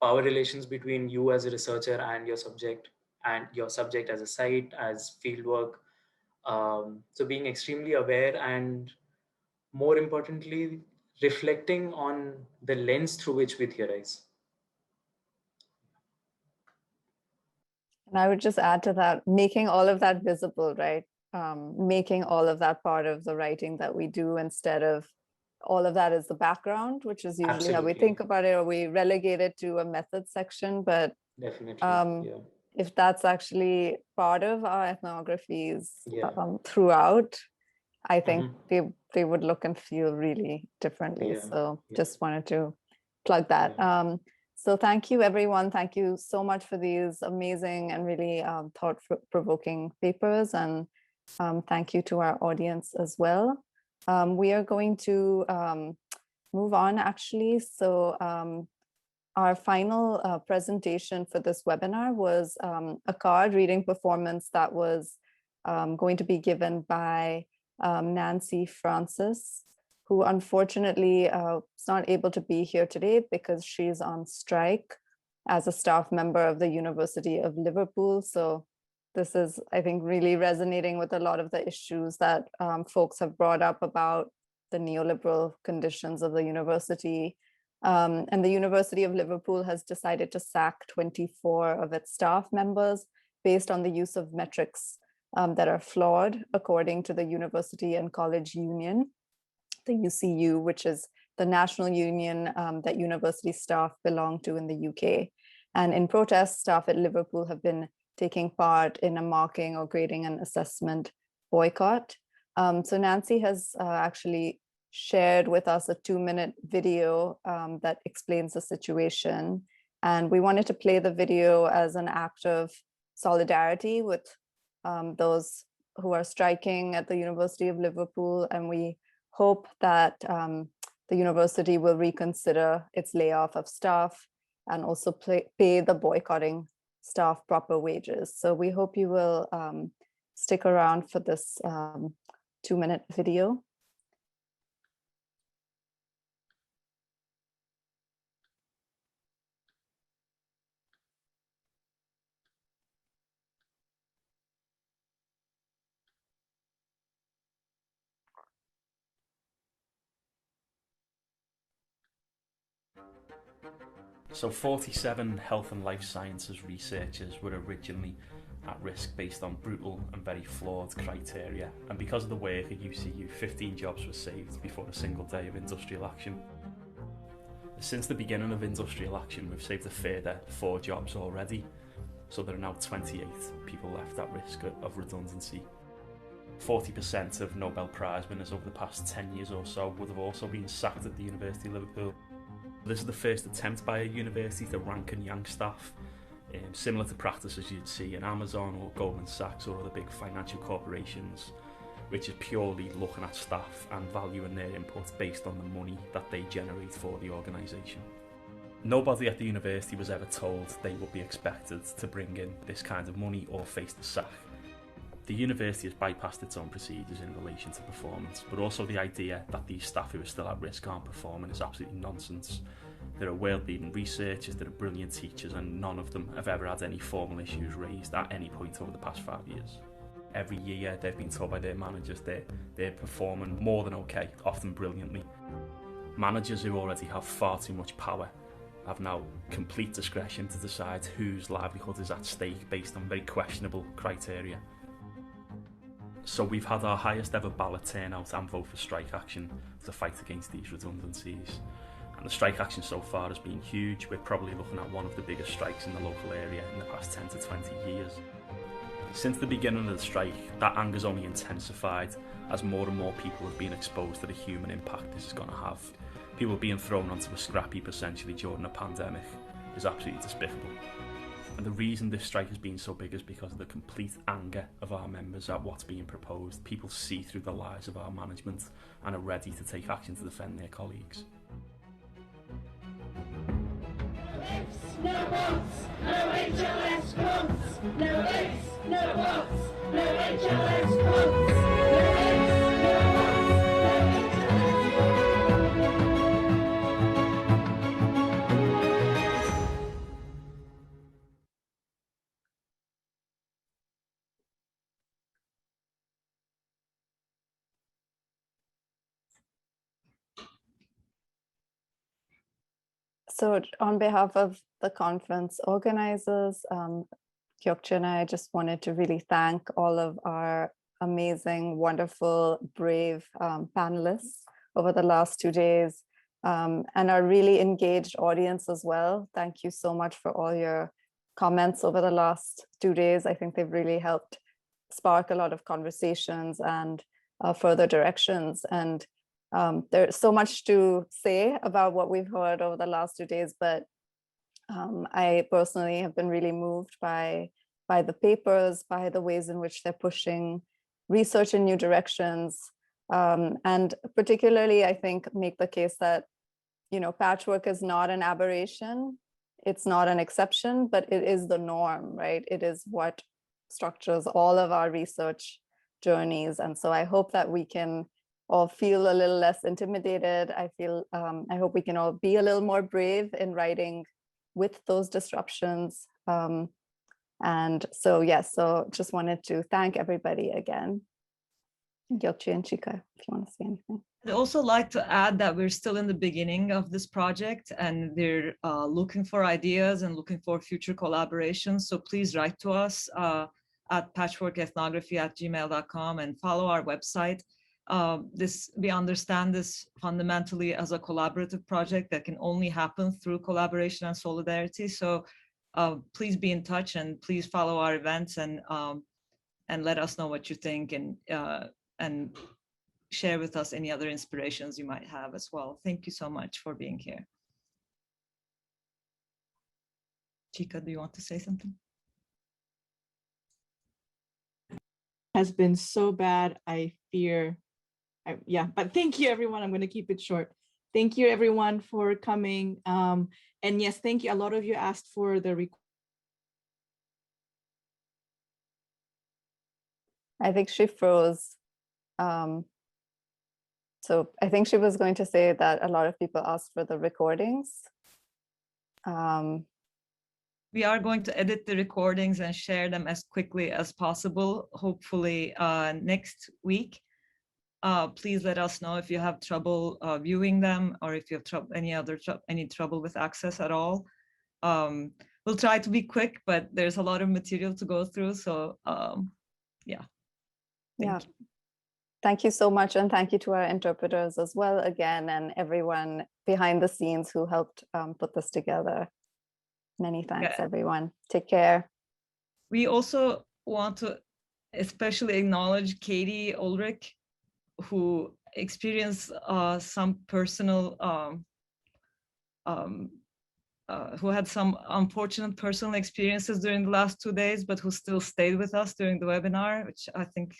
power relations between you as a researcher and your subject as a site, as fieldwork. So being extremely aware and, more importantly, reflecting on the lens through which we theorize. And I would just add to that, making all of that visible, right? Making all of that part of the writing that we do, instead of all of that is the background, which is usually how we Absolutely. think about it, or we relegate it to a method section. But Definitely. Yeah. if that's actually part of our ethnographies Yeah. throughout, I think Mhm. they would look and feel really differently. Yeah. So Yeah. just wanted to plug that. Yeah. So thank you, everyone. Thank you so much for these amazing and really thought-provoking papers. And thank you to our audience as well. We are going to move on, actually. So our final presentation for this webinar was a card reading performance that was going to be given by Nancy Francis, who unfortunately is not able to be here today because she's on strike as a staff member of the University of Liverpool. So this is, I think, really resonating with a lot of the issues that folks have brought up about the neoliberal conditions of the university. And the University of Liverpool has decided to sack 24 of its staff members based on the use of metrics that are flawed, according to the University and College Union, the UCU, which is the national union that university staff belong to in the UK. And in protest, staff at Liverpool have been taking part in a marking or grading and assessment boycott. So Nancy has actually shared with us a 2-minute video that explains the situation. And we wanted to play the video as an act of solidarity with those who are striking at the University of Liverpool. And we hope that the university will reconsider its layoff of staff and also pay the boycotting staff proper wages. So we hope you will stick around for this 2-minute video. So 47 health and life sciences researchers were originally at risk based on brutal and very flawed criteria, and because of the work at UCU, 15 jobs were saved before a single day of industrial action. Since the beginning of industrial action, we've saved a further 4 jobs already, so there are now 28 people left at risk of redundancy. 40% of Nobel Prize winners over the past 10 years or so would have also been sacked at the University of Liverpool. This is the first attempt by a university to rank and yank staff, similar to practices you'd see in Amazon or Goldman Sachs or other big financial corporations, which is purely looking at staff and valuing their input based on the money that they generate for the organisation. Nobody at the university was ever told they would be expected to bring in this kind of money or face the sack. The university has bypassed its own procedures in relation to performance, but also the idea that these staff who are still at risk aren't performing is absolutely nonsense. There are world-leading researchers, there are brilliant teachers, and none of them have ever had any formal issues raised at any point over the past 5 years. Every year they've been told by their managers they're performing more than okay, often brilliantly. Managers who already have far too much power have now complete discretion to decide whose livelihood is at stake based on very questionable criteria. So we've had our highest ever ballot turnout and vote for strike action to fight against these redundancies. And the strike action so far has been huge. We're probably looking at one of the biggest strikes in the local area in the past 10 to 20 years. Since the beginning of the strike, that anger's only intensified as more and more people have been exposed to the human impact this is going to have. People being thrown onto a scrap heap essentially during a pandemic is absolutely despicable. And the reason this strike has been so big is because of the complete anger of our members at what's being proposed. People see through the lies of our management and are ready to take action to defend their colleagues. No votes, no HLS votes, no votes, no votes, no HLS votes, no votes, no votes, So on behalf of the conference organizers, Gyokje and I just wanted to really thank all of our amazing, wonderful, brave panelists over the last 2 days, and our really engaged audience as well. Thank you so much for all your comments over the last 2 days. I think they've really helped spark a lot of conversations and further directions. And there's so much to say about what we've heard over the last 2 days, but I personally have been really moved by the papers, by the ways in which they're pushing research in new directions, and particularly, I think, make the case that, you know, patchwork is not an aberration, it's not an exception, but it is the norm, right? It is what structures all of our research journeys, and so I hope that we can all feel a little less intimidated. I hope we can all be a little more brave in writing with those disruptions. And so, yes, so just wanted to thank everybody again. Gyokje and Chika, if you want to say anything. I'd also like to add that we're still in the beginning of this project and they're looking for ideas and looking for future collaborations. So please write to us at patchworkethnography@gmail.com and follow our website. We understand this fundamentally as a collaborative project that can only happen through collaboration and solidarity. So please be in touch and please follow our events and let us know what you think and share with us any other inspirations you might have as well. Thank you so much for being here. Chika, do you want to say something? Has been so bad, I fear. Yeah, but thank you, everyone. I'm going to keep it short. Thank you, everyone, for coming. And yes, thank you. A lot of you asked for the recording. I think she froze. So I think she was going to say that a lot of people asked for the recordings. We are going to edit the recordings and share them as quickly as possible, hopefully next week. Please let us know if you have trouble viewing them or if you have any trouble with access at all. We'll try to be quick, but there's a lot of material to go through. So yeah. Thank you. Thank you so much. And thank you to our interpreters as well, again, and everyone behind the scenes who helped put this together. Many thanks, everyone. Take care. We also want to especially acknowledge Katie Ulrich, who experienced some personal, who had some unfortunate personal experiences during the last 2 days, but who still stayed with us during the webinar, which I think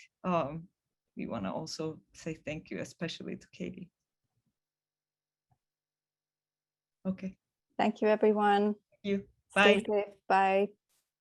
we want to also say thank you, especially to Katie. Okay. Thank you, everyone. Thank you. Bye. Stay safe. Bye.